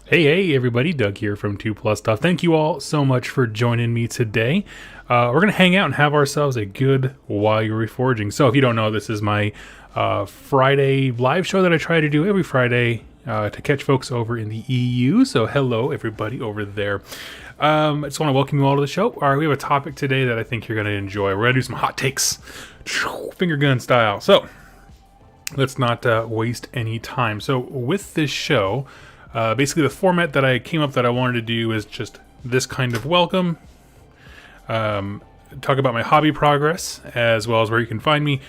Hey, everybody, Doug here from 2 Plus Stuff. Thank you all so much for joining me today. We're going to hang out and have ourselves a good WYR forging. So if you don't know, this is my Friday live show that I try to do every Friday to catch folks over in the EU. So hello, everybody over there. I just want to welcome you all to the show. All right, we have a topic today that I think you're going to enjoy. We're going to do some hot takes, finger gun style. So let's not waste any time. So with this show, basically the format that I came up that I wanted to do is just this kind of welcome, talk about my hobby progress, as well as where you can find me,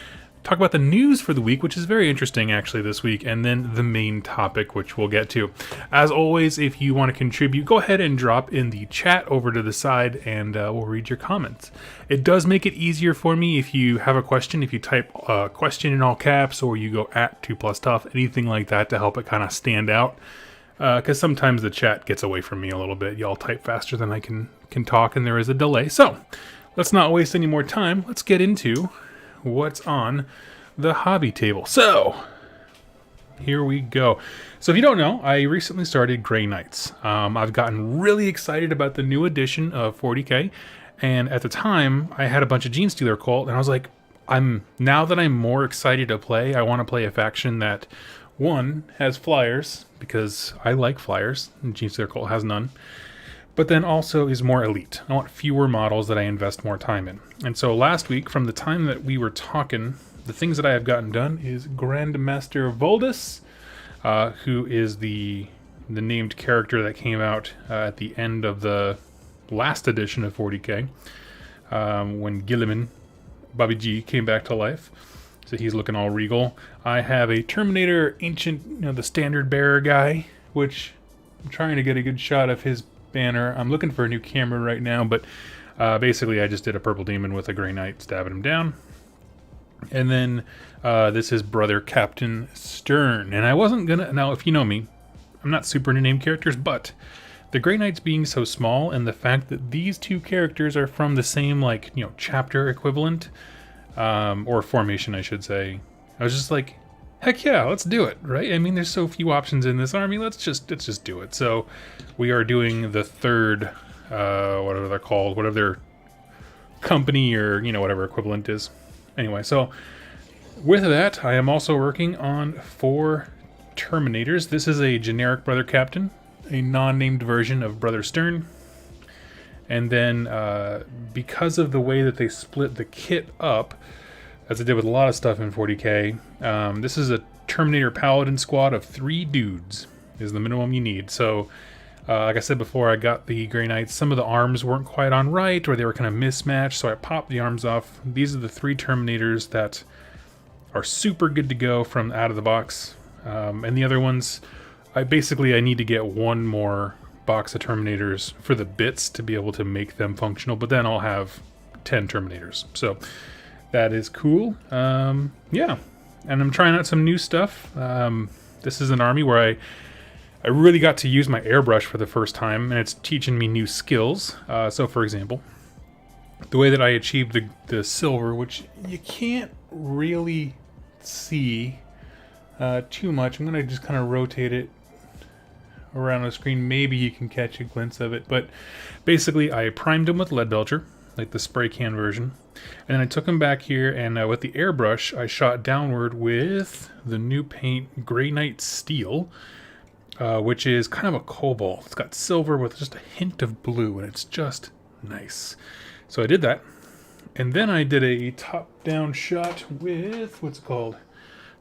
talk about the news for the week, which is very interesting actually this week, and then the main topic, which we'll get to. As always, if you want to contribute, go ahead and drop in the chat over to the side, and we'll read your comments. It does make it easier for me if you have a question, if you type question in all caps, or you go at 2plustuff, anything like that to help it kind of stand out. Because sometimes the chat gets away from me a little bit. Y'all type faster than I can talk, and there is a delay. So, let's not waste any more time. Let's get into what's on the hobby table. So, here we go. So, if you don't know, I recently started Grey Knights. I've gotten really excited about the new edition of 40k, and at the time, I had a bunch of Genestealer Cult, and I was like, now that I'm more excited to play, I want to play a faction that, one, has flyers, because I like flyers, and Genestealer Cult has none, but then also is more elite. I want fewer models that I invest more time in. And so last week, from the time that we were talking, the things that I have gotten done is Grandmaster Voldus, who is the named character that came out at the end of the last edition of 40k, when Guilliman, Bobby G, came back to life. So he's looking all regal. I have a Terminator Ancient, the standard bearer guy, which I'm trying to get a good shot of his banner. I'm looking for a new camera right now, but basically I just did a purple demon with a Grey Knight stabbing him down. And then this is Brother Captain Stern. And I wasn't gonna, now if you know me, I'm not super into name characters, but the Grey Knights being so small and the fact that these two characters are from the same, chapter equivalent, or formation, I should say. I was just like, heck yeah, let's do it, right? I mean, there's so few options in this army. Let's just do it. So we are doing the third, whatever they're called, whatever their company or whatever equivalent is. Anyway, so with that, I am also working on 4 Terminators. This is a generic Brother Captain, a non-named version of Brother Stern. And then, because of the way that they split the kit up, as I did with a lot of stuff in 40k, this is a Terminator Paladin squad of 3 dudes, is the minimum you need. So, like I said before, I got the Grey Knights. Some of the arms weren't quite on right, or they were kind of mismatched, so I popped the arms off. These are the 3 Terminators that are super good to go from out of the box. And the other ones, I need to get one more box of Terminators for the bits to be able to make them functional, but then I'll have 10 Terminators. So that is cool. Yeah, and I'm trying out some new stuff. This is an army where I really got to use my airbrush for the first time, and it's teaching me new skills. So for example, the way that I achieved the silver, which you can't really see too much. I'm going to just kind of rotate it around the screen. Maybe you can catch a glimpse of it, but basically I primed him with lead belcher, like the spray can version, and then I took him back here, and with the airbrush I shot downward with the new paint Grey Knight Steel, which is kind of a cobalt. It's got silver with just a hint of blue, and it's just nice. So I did that, and then I did a top-down shot with what's it called,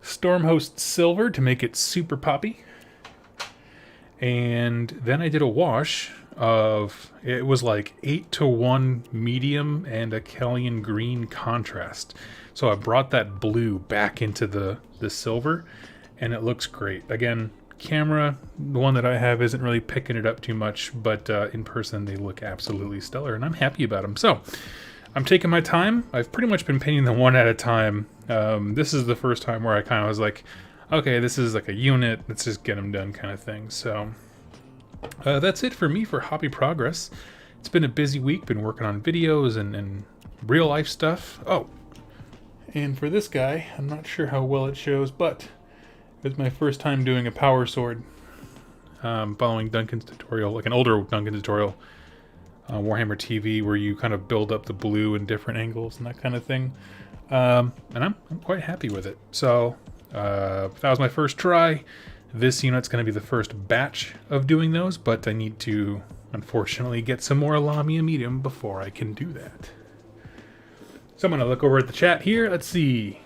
Stormhost Silver, to make it super poppy. And then I did a wash of, it was like 8-to-1 medium and a Kellyan green contrast. So I brought that blue back into the silver, and it looks great. Again, camera, the one that I have isn't really picking it up too much, but in person they look absolutely stellar, and I'm happy about them. So I'm taking my time. I've pretty much been painting them one at a time. This is the first time where I kind of was like, okay, this is like a unit, let's just get them done kind of thing. So that's it for me for hobby progress. It's been a busy week, been working on videos and real life stuff. Oh, and for this guy, I'm not sure how well it shows, but it's my first time doing a power sword. following Duncan's tutorial, like an older Duncan tutorial, Warhammer TV, where you kind of build up the blue in different angles and that kind of thing. And I'm quite happy with it. So that was my first try. This unit's going to be the first batch of doing those, but I need to, unfortunately, get some more Lamia medium before I can do that. So I'm going to look over at the chat here. Let's see.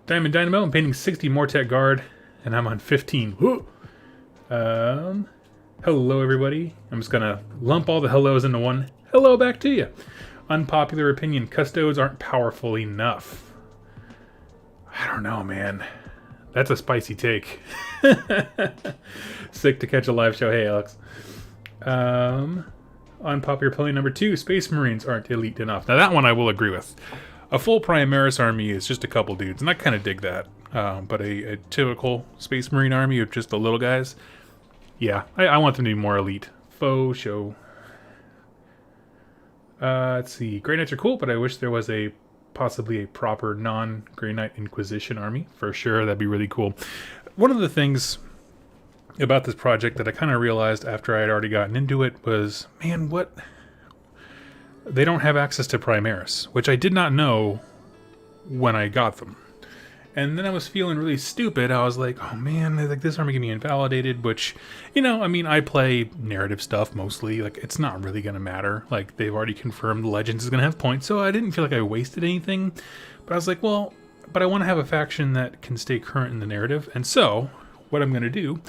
Diamond Dynamo, I'm painting 60 Mortek Guard, and I'm on 15. Whoa. Hello, everybody. I'm just going to lump all the hellos into one. Hello back to you. Unpopular opinion, Custodes aren't powerful enough. I don't know, man. That's a spicy take. Sick to catch a live show. Hey, Alex. Unpopular opinion number 2, Space Marines aren't elite enough. Now, that one I will agree with. A full Primaris army is just a couple dudes, and I kind of dig that. But a typical Space Marine army of just the little guys, yeah, I want them to be more elite. Faux show. Let's see. Grey Knights are cool, but I wish there was possibly a proper non-Grey Knight Inquisition army. For sure, that'd be really cool. One of the things about this project that I kind of realized after I had already gotten into it was, man, what? They don't have access to Primaris, which I did not know when I got them. And then I was feeling really stupid. I was like, oh man, like this army can be invalidated, which, you know, I mean, I play narrative stuff mostly. Like, it's not really going to matter. Like, they've already confirmed Legends is going to have points, so I didn't feel like I wasted anything. But I was like, well, but I want to have a faction that can stay current in the narrative. And so, what I'm going to do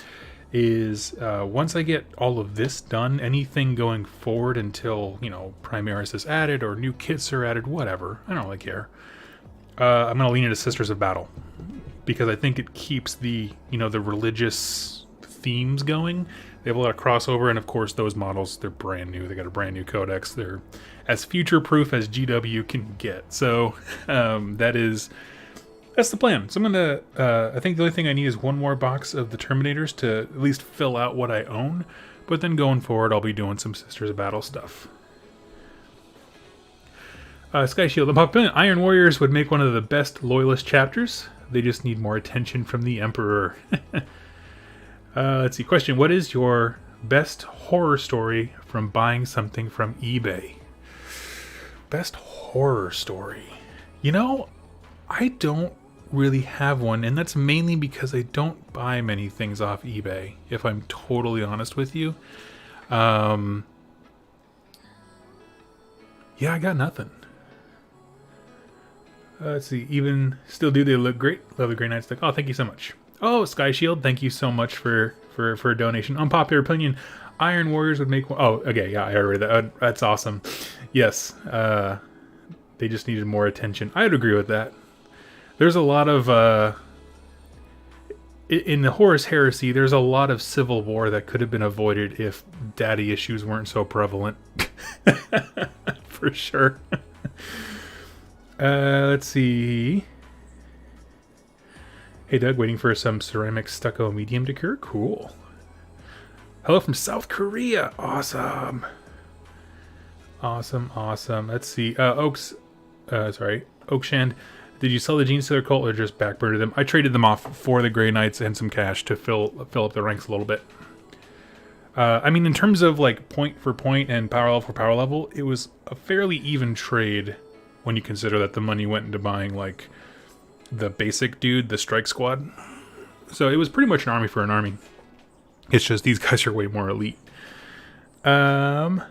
is, once I get all of this done, anything going forward until, you know, Primaris is added or new kits are added, whatever, I don't really care. I'm going to lean into Sisters of Battle, because I think it keeps the, you know, the religious themes going. They have a lot of crossover, and of course those models, they're brand new. They got a brand new codex. They're as future-proof as GW can get. So that's the plan. So I'm going to, I think the only thing I need is one more box of the Terminators to at least fill out what I own. But then going forward, I'll be doing some Sisters of Battle stuff. Sky Shield. Iron Warriors would make one of the best Loyalist chapters. They just need more attention from the Emperor. Let's see. Question. What is your best horror story from buying something from eBay? Best horror story. You know, I don't really have one, and that's mainly because I don't buy many things off eBay, if I'm totally honest with you. Yeah, I got nothing. Let's see. Even still, do they look great? Love the Grey Knights. Oh, thank you so much. Oh, Sky Shield, thank you so much for a donation. Unpopular opinion: Iron Warriors would make one. Oh, okay, yeah, I already read that. That's awesome. Yes, they just needed more attention. I would agree with that. There's a lot of in the Horus Heresy. There's a lot of civil war that could have been avoided if daddy issues weren't so prevalent. For sure. Let's see. Hey Doug, waiting for some ceramic stucco medium decor. Cool. Hello from South Korea. Awesome. Awesome. Let's see. Oakshand. Did you sell the Gene Stealer cult or just backburner them? I traded them off for the Grey Knights and some cash to fill up the ranks a little bit. I mean, in terms of like point for point and power level for power level, it was a fairly even trade when you consider that the money went into buying like the basic dude, the strike squad. So it was pretty much an army for an army. It's just these guys are way more elite. Unpopular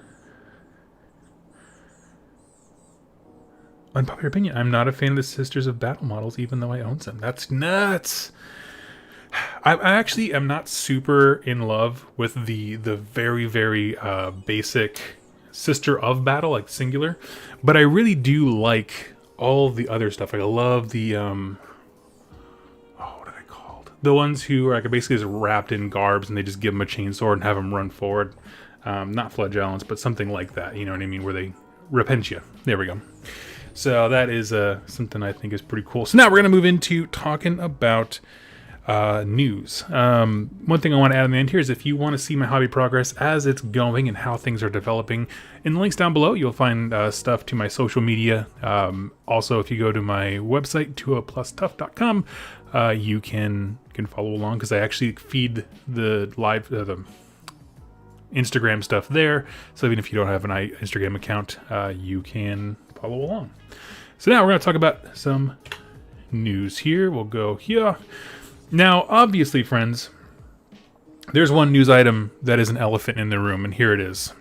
opinion: I'm not a fan of the Sisters of Battle models, even though I own some. That's nuts. I actually am not super in love with the very, very basic Sister of Battle, like singular, but I really do like all the other stuff. Like, I love the what are they called? The ones who are like basically just wrapped in garbs and they just give them a chainsword and have them run forward. Not flagellants, but something like that. You know what I mean? Where they repent you. There we go. So that is something I think is pretty cool. So now we're gonna move into talking about news. One thing I want to add in the end here is if you want to see my hobby progress as it's going and how things are developing, in the links down below, you'll find stuff to my social media. Also, if you go to my website, 2oplustuff.com, you can follow along because I actually feed the live the Instagram stuff there. So even if you don't have an Instagram account, you can follow along. So now we're going to talk about some news here. We'll go here. Now, obviously, friends, there's one news item that is an elephant in the room, and here it is.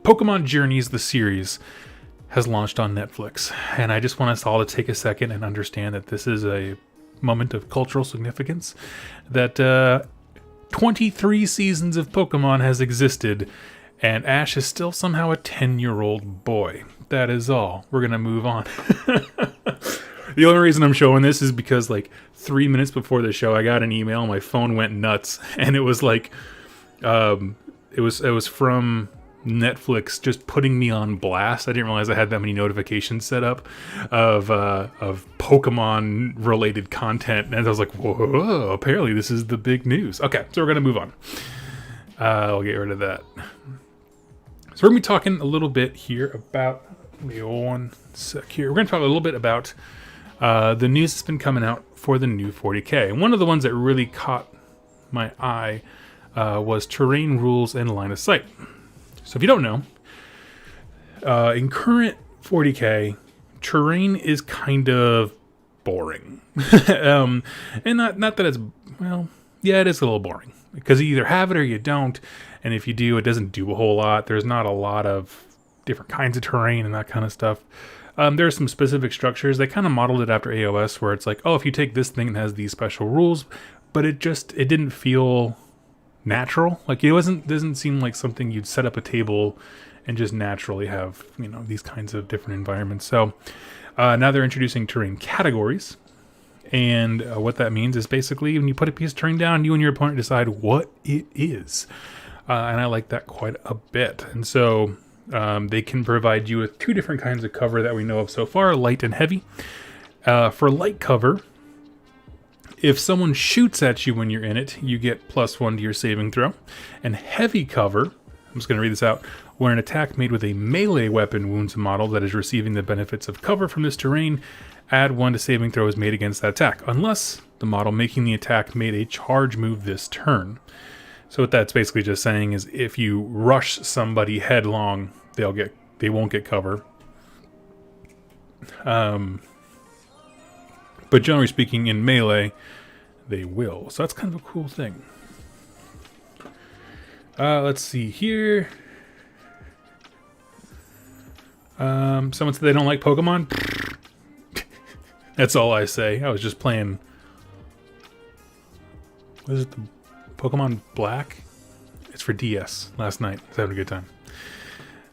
Pokemon Journeys, the series, has launched on Netflix. And I just want us all to take a second and understand that this is a moment of cultural significance. That 23 seasons of Pokemon has existed, and Ash is still somehow a 10-year-old boy. That is all. We're going to move on. The only reason I'm showing this is because, like, 3 minutes before the show, I got an email and my phone went nuts. And it was like, it was from Netflix just putting me on blast. I didn't realize I had that many notifications set up of Pokemon related content. And I was like, whoa, apparently this is the big news. Okay, so we're going to move on. I'll get rid of that. So we're going to be talking a little bit here about, give me one sec here. We're going to talk a little bit about the news that's been coming out for the new 40K. And one of the ones that really caught my eye was terrain rules and line of sight. So if you don't know, in current 40K, terrain is kind of boring. And not that it's, well, yeah, it is a little boring. Because you either have it or you don't. And if you do, it doesn't do a whole lot. There's not a lot of different kinds of terrain and that kind of stuff. There are some specific structures. They kind of modeled it after AOS, where it's like, oh, if you take this thing, it has these special rules. But it didn't feel natural. Like, doesn't seem like something you'd set up a table and just naturally have, these kinds of different environments. So now they're introducing terrain categories. And what that means is basically when you put a piece of terrain down, you and your opponent decide what it is. And I like that quite a bit. And so they can provide you with two different kinds of cover that we know of so far, light and heavy. For light cover, if someone shoots at you when you're in it, you get +1 to your saving throw. And heavy cover, I'm just going to read this out, where an attack made with a melee weapon wounds a model that is receiving the benefits of cover from this terrain, add 1 to saving throws made against that attack, unless the model making the attack made a charge move this turn. So what that's basically just saying is if you rush somebody headlong, they won't get cover. But generally speaking, in melee, they will. So that's kind of a cool thing. Let's see here. Someone said they don't like Pokemon. That's all I say. I was just playing. What is it? The Pokemon Black? It's for DS last night. I was having a good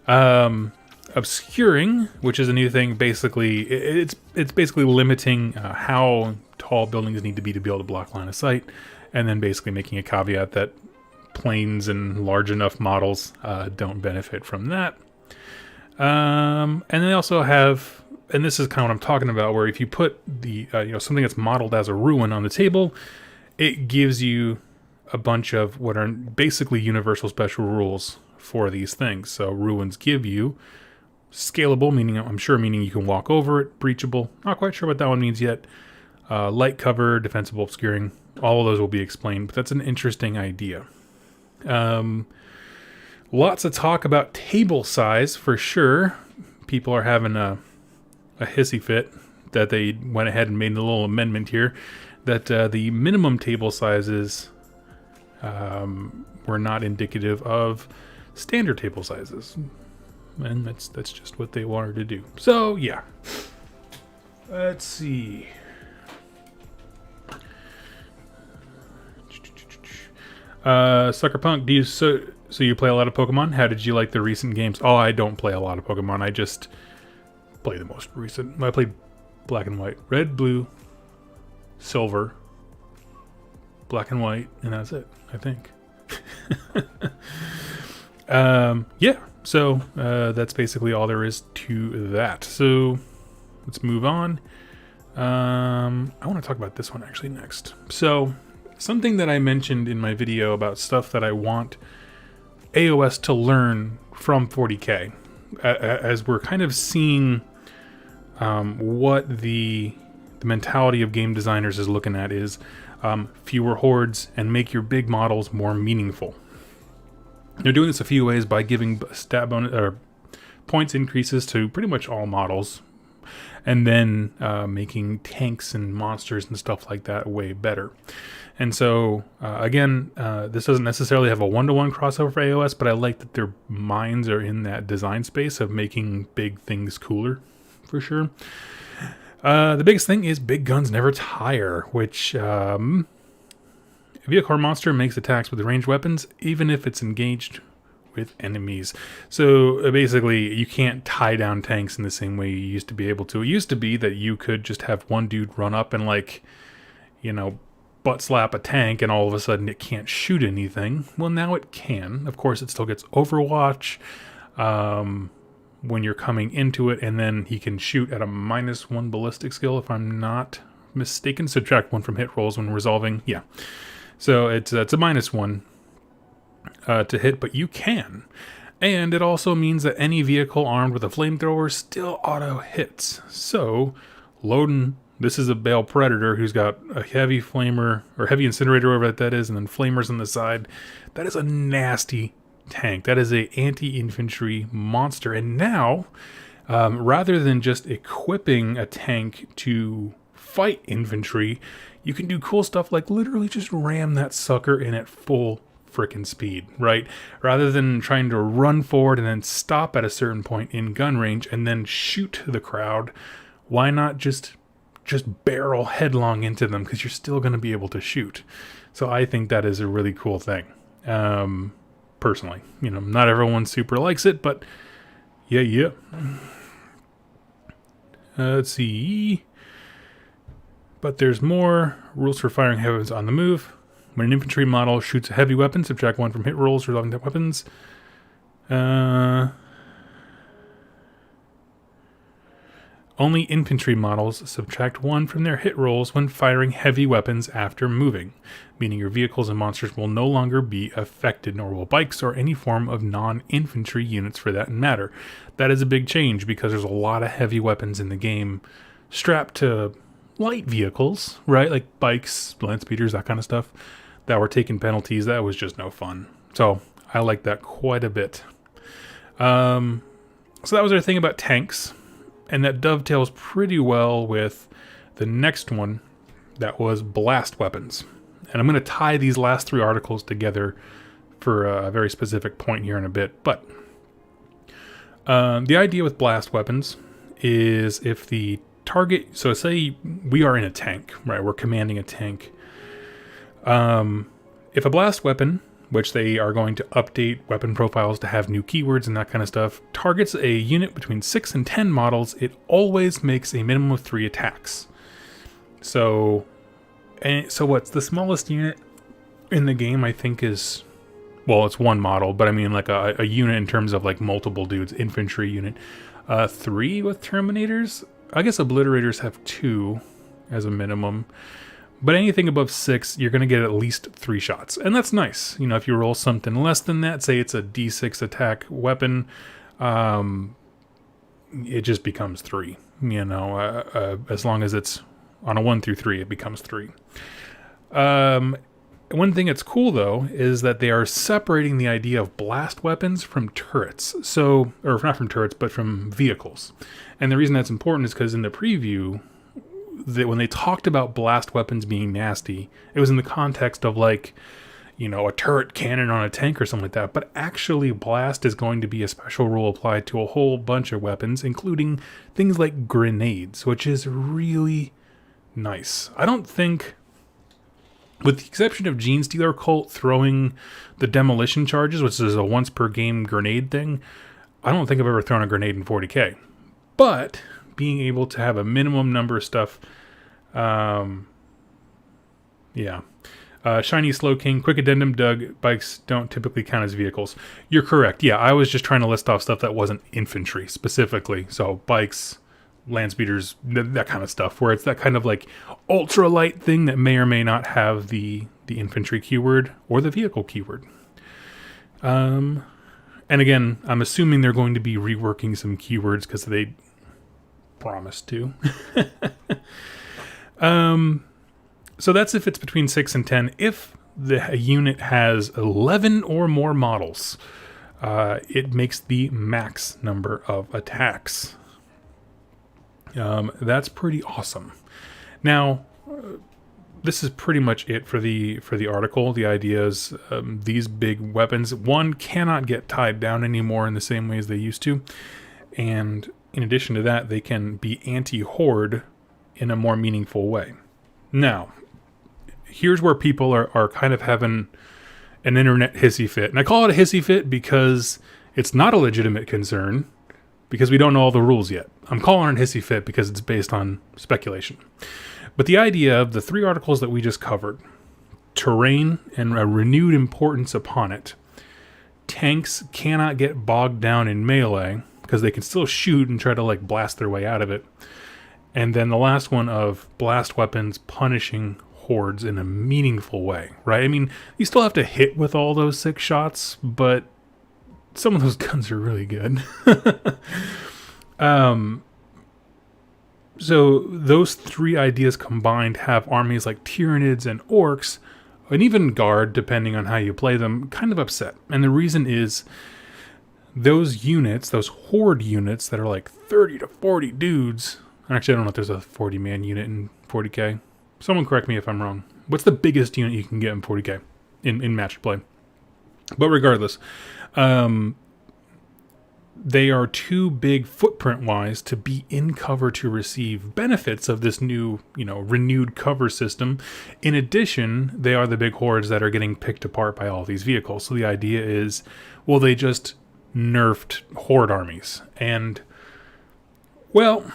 time. Obscuring, which is a new thing. Basically, it's basically limiting how tall buildings need to be able to block line of sight, and then basically making a caveat that planes and large enough models don't benefit from that. And they also have, and this is kind of what I'm talking about, where if you put the something that's modeled as a ruin on the table, it gives you a bunch of what are basically universal special rules for these things. So ruins give you scalable, meaning you can walk over it, breachable, not quite sure what that one means yet, light cover, defensible, obscuring, all of those will be explained, but that's an interesting idea. Lots of talk about table size for sure. People are having a hissy fit that they went ahead and made a little amendment here that the minimum table sizes were not indicative of standard table sizes, and that's just what they wanted to do. So yeah, let's see. Sucker Punk, so you play a lot of Pokemon? How did you like the recent games? Oh, I don't play a lot of Pokemon. I just play the most recent. I played Black and White, Red, Blue, Silver, Black and White, and that's it, I think. Yeah, so that's basically all there is to that. So let's move on. I want to talk about this one actually next. So something that I mentioned in my video about stuff that I want AOS to learn from 40K, as we're kind of seeing what the mentality of game designers is looking at is fewer hordes and make your big models more meaningful. They're doing this a few ways by giving stat bonus or points increases to pretty much all models, and then making tanks and monsters and stuff like that way better. And so, again, this doesn't necessarily have a one-to-one crossover for AOS, but I like that their minds are in that design space of making big things cooler, for sure. The biggest thing is big guns never tire, which a vehicle or monster makes attacks with ranged weapons, even if it's engaged with enemies. So basically, you can't tie down tanks in the same way you used to be able to. It used to be that you could just have one dude run up and, like, you know, butt slap a tank, and all of a sudden it can't shoot anything. Well, now it can. Of course, it still gets Overwatch when you're coming into it, and then he can shoot at a -1 ballistic skill, if I'm not mistaken. Subtract 1 from hit rolls when resolving. Yeah. So it's a -1 to hit, but you can. And it also means that any vehicle armed with a flamethrower still auto hits. So, loading, this is a Bale Predator who's got a heavy flamer, or heavy incinerator, whatever that is, and then flamers on the side. That is a nasty tank. That is a anti-infantry monster. And now, rather than just equipping a tank to fight infantry, you can do cool stuff like literally just ram that sucker in at full frickin' speed, right? Rather than trying to run forward and then stop at a certain point in gun range and then shoot the crowd, why not just barrel headlong into them, because you're still going to be able to shoot. So I think that is a really cool thing. Personally, you know, not everyone super likes it, but yeah. Let's see. But there's more rules for firing heavy weapons on the move. When an infantry model shoots a heavy weapon, subtract 1 from hit rolls resolving that weapons. Only infantry models subtract 1 from their hit rolls when firing heavy weapons after moving, meaning your vehicles and monsters will no longer be affected, nor will bikes or any form of non-infantry units for that matter. That is a big change because there's a lot of heavy weapons in the game strapped to light vehicles, right? Like bikes, land speeders, that kind of stuff, that were taking penalties. That was just no fun. So I like that quite a bit. So that was our thing about tanks. And that dovetails pretty well with the next one, that was blast weapons. And I'm going to tie these last 3 articles together for a very specific point here in a bit. But the idea with blast weapons is if the target, so say we are in a tank, right? We're commanding a tank. If a blast weapon, which they are going to update weapon profiles to have new keywords and that kind of stuff, targets a unit between 6 and 10 models, it always makes a minimum of 3 attacks. So what's the smallest unit in the game, I think, is, well, it's 1 model, but I mean like a unit in terms of like multiple dudes, infantry unit. 3 with Terminators. I guess Obliterators have 2 as a minimum. But anything above 6, you're going to get at least 3 shots. And that's nice. You know, if you roll something less than that, say it's a D6 attack weapon, it just becomes 3. You know, as long as it's on a 1 through 3, it becomes 3. One thing that's cool, though, is that they are separating the idea of blast weapons from turrets. So, or not from turrets, but from vehicles. And the reason that's important is because in the preview, that when they talked about blast weapons being nasty, it was in the context of like, you know, a turret cannon on a tank or something like that. But actually, blast is going to be a special rule applied to a whole bunch of weapons, including things like grenades, which is really nice. I don't think, with the exception of Gene Stealer Cult throwing the demolition charges, which is a once per game grenade thing, I don't think I've ever thrown a grenade in 40k. But being able to have a minimum number of stuff, Shiny Slow King, quick addendum, Doug, bikes don't typically count as vehicles. You're correct. Yeah, I was just trying to list off stuff that wasn't infantry specifically. So bikes, land speeders, that kind of stuff, where it's that kind of like ultra light thing that may or may not have the the infantry keyword, or the vehicle keyword. And again, I'm assuming they're going to be reworking some keywords because they promised to. So that's if it's between 6 and 10. If the unit has 11 or more models, it makes the max number of attacks. That's pretty awesome. Now, this is pretty much it for the article. The idea is these big weapons, one, cannot get tied down anymore in the same way as they used to. And in addition to that, they can be anti-horde in a more meaningful way. Now, here's where people are kind of having an internet hissy fit. And I call it a hissy fit because it's not a legitimate concern, because we don't know all the rules yet. I'm calling it a hissy fit because it's based on speculation. But the idea of the 3 articles that we just covered, terrain and a renewed importance upon it, tanks cannot get bogged down in melee because they can still shoot and try to like blast their way out of it. And then the last one of blast weapons punishing hordes in a meaningful way, right? I mean, you still have to hit with all those 6 shots, but some of those guns are really good. So those 3 ideas combined have armies like Tyranids and Orcs, and even Guard, depending on how you play them, kind of upset. And the reason is those units, those horde units that are like 30 to 40 dudes. Actually, I don't know if there's a 40-man unit in 40k. Someone correct me if I'm wrong. What's the biggest unit you can get in 40k in match play? But regardless, they are too big footprint-wise to be in cover to receive benefits of this new, renewed cover system. In addition, they are the big hordes that are getting picked apart by all these vehicles. So the idea is, well, they just nerfed horde armies. And, well,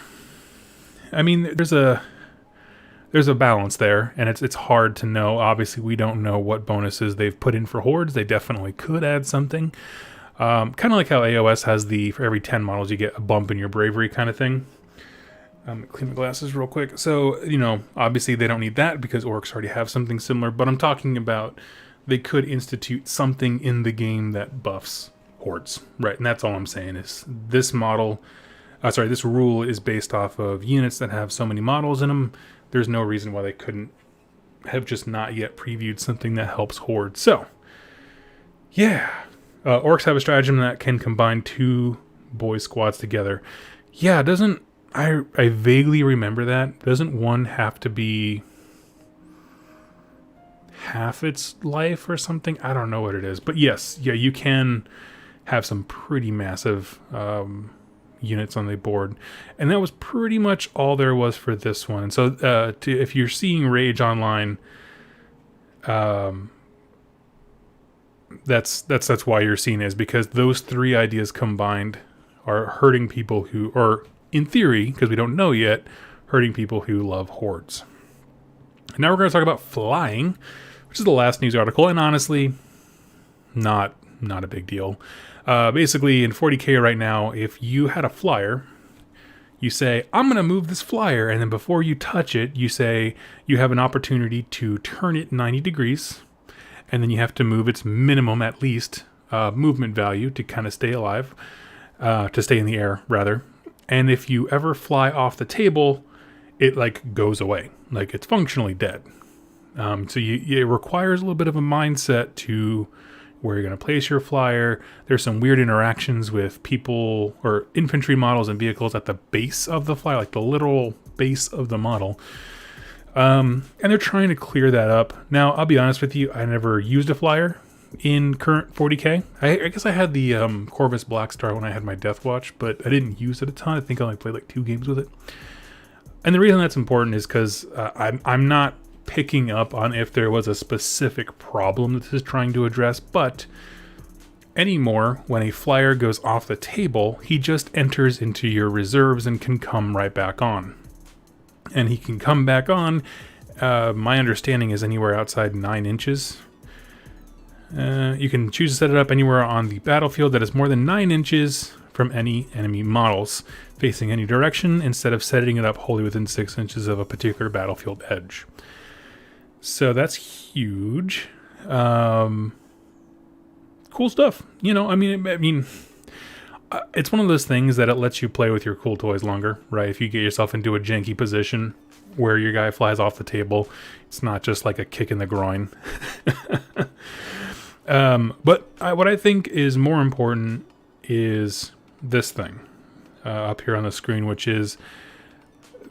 I mean, there's a balance there, and it's hard to know. Obviously, we don't know what bonuses they've put in for hordes. They definitely could add something. Kind of like how AOS has for every 10 models you get a bump in your bravery kind of thing. Clean my glasses real quick. So, obviously they don't need that because orcs already have something similar, but I'm talking about they could institute something in the game that buffs hordes, right? And that's all I'm saying is this rule is based off of units that have so many models in them. There's no reason why they couldn't have just not yet previewed something that helps hordes. So, yeah. Orcs have a stratagem that can combine 2 boy squads together. Yeah, I vaguely remember that. Doesn't one have to be half its life or something? I don't know what it is. But yes, you can have some pretty massive units on the board. And that was pretty much all there was for this one. And so if you're seeing Rage online, that's why you're seeing it, is because those 3 ideas combined are hurting people who, or in theory, because we don't know yet, hurting people who love hordes. Now we're going to talk about flying, which is the last news article, and honestly, not a big deal. Basically, in 40k right now, if you had a flyer, you say, I'm going to move this flyer, and then before you touch it, you say you have an opportunity to turn it 90 degrees, and then you have to move its minimum, at least, movement value to kind of stay alive, to stay in the air, rather. And if you ever fly off the table, it, goes away. It's functionally dead. So it requires a little bit of a mindset to where you're going to place your flyer. There's some weird interactions with people or infantry models and vehicles at the base of the flyer, the literal base of the model. And they're trying to clear that up. Now, I'll be honest with you, I never used a flyer in current 40k. I guess I had the Corvus Blackstar when I had my Death Watch, but I didn't use it a ton. I think I only played 2 games with it. And the reason that's important is because I'm not picking up on if there was a specific problem that this is trying to address, but anymore, when a flyer goes off the table, he just enters into your reserves and can come right back on. And he can come back on, my understanding is anywhere outside 9 inches. You can choose to set it up anywhere on the battlefield that is more than 9 inches from any enemy models, facing any direction, instead of setting it up wholly within 6 inches of a particular battlefield edge. So that's huge. Cool stuff. It's one of those things that it lets you play with your cool toys longer, right? If you get yourself into a janky position where your guy flies off the table, it's not just like a kick in the groin. What I think is more important is this thing up here on the screen, which is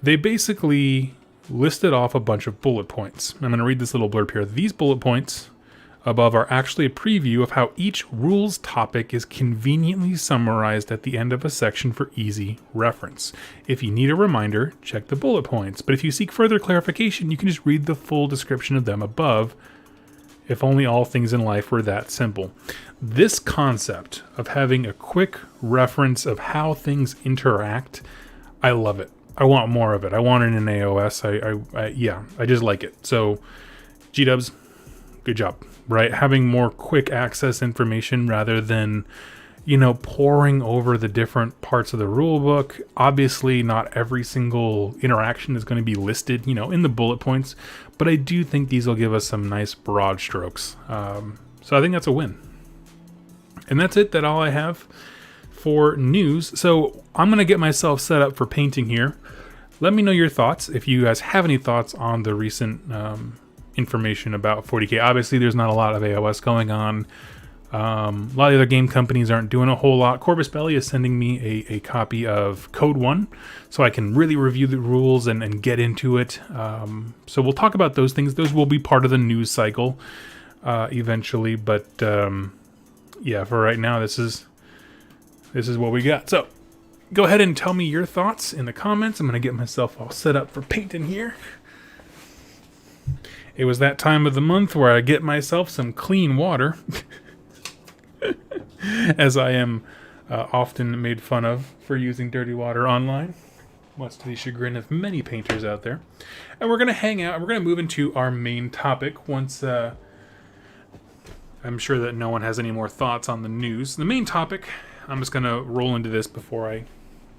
they basically listed off a bunch of bullet points. I'm going to read this little blurb here. These bullet points above are actually a preview of how each rules topic is conveniently summarized at the end of a section for easy reference. If you need a reminder, check the bullet points. But if you seek further clarification, you can just read the full description of them above. If only all things in life were that simple. This concept of having a quick reference of how things interact, I love it. I want more of it. I want it in AOS. I just like it. So, G-dubs, good job, right? Having more quick access information rather than, poring over the different parts of the rule book. Obviously, not every single interaction is going to be listed, in the bullet points, but I do think these will give us some nice broad strokes. So I think that's a win. And that's it. That's all I have for news. So I'm going to get myself set up for painting here. Let me know your thoughts if you guys have any thoughts on the recent information about 40K. Obviously, there's not a lot of AOS going on. A lot of the other game companies aren't doing a whole lot. Corvus Belli is sending me a copy of Code 1 so I can really review the rules and get into it. So we'll talk about those things. Those will be part of the news cycle eventually. But yeah, for right now, this is what we got. So go ahead and tell me your thoughts in the comments. I'm going to get myself all set up for painting here. It was that time of the month where I get myself some clean water. As I am often made fun of for using dirty water online, much to the chagrin of many painters out there. And we're going to hang out. We're going to move into our main topic once I'm sure that no one has any more thoughts on the news. The main topic, I'm just going to roll into this before I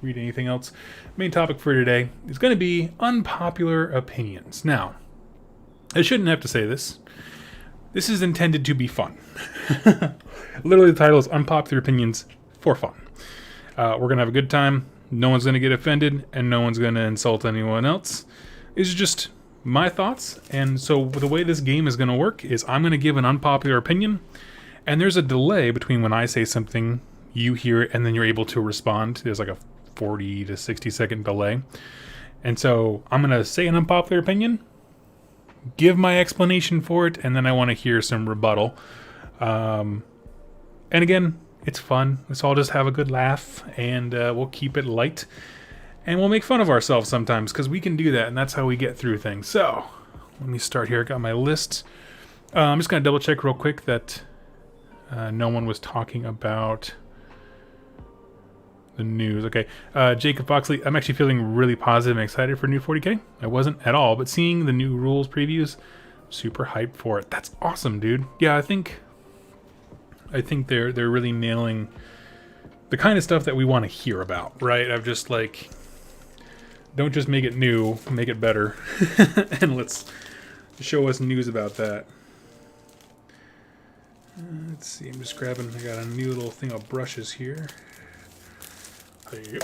read anything else. Main topic for today is going to be unpopular opinions. Now, I shouldn't have to say this. This is intended to be fun. Literally, the title is Unpopular Opinions for Fun. We're going to have a good time. No one's going to get offended, and no one's going to insult anyone else. It's just my thoughts. And so the way this game is going to work is I'm going to give an unpopular opinion, and there's a delay between when I say something, you hear it, and then you're able to respond. There's like a 40 to 60 second delay. And so I'm going to say an unpopular opinion, give my explanation for it, and then I want to hear some rebuttal. And again, it's fun. Let's all just have a good laugh, and we'll keep it light. And we'll make fun of ourselves sometimes, because we can do that, and that's how we get through things. So, let me start here. I got my list. I'm just going to double check real quick that no one was talking about the news. Okay, Jacob Foxley, I'm actually feeling really positive and excited for new 40K. I wasn't at all, but seeing the new rules previews, super hyped for it. That's awesome, dude. Yeah, I think they're really nailing the kind of stuff that we want to hear about, right? I've just like, don't just make it new, make it better. And let's show us news about that. Let's see, I'm just grabbing, I got a new little thing of brushes here. Yep.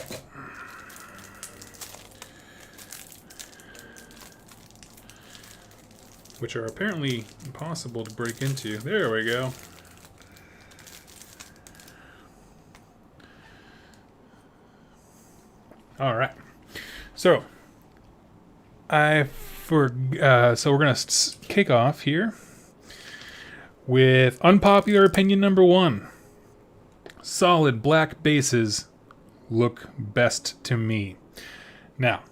Which are apparently impossible to break into. There we go. All right. So we're gonna kick off here with unpopular opinion number 1. Solid black bases look best to me. Now,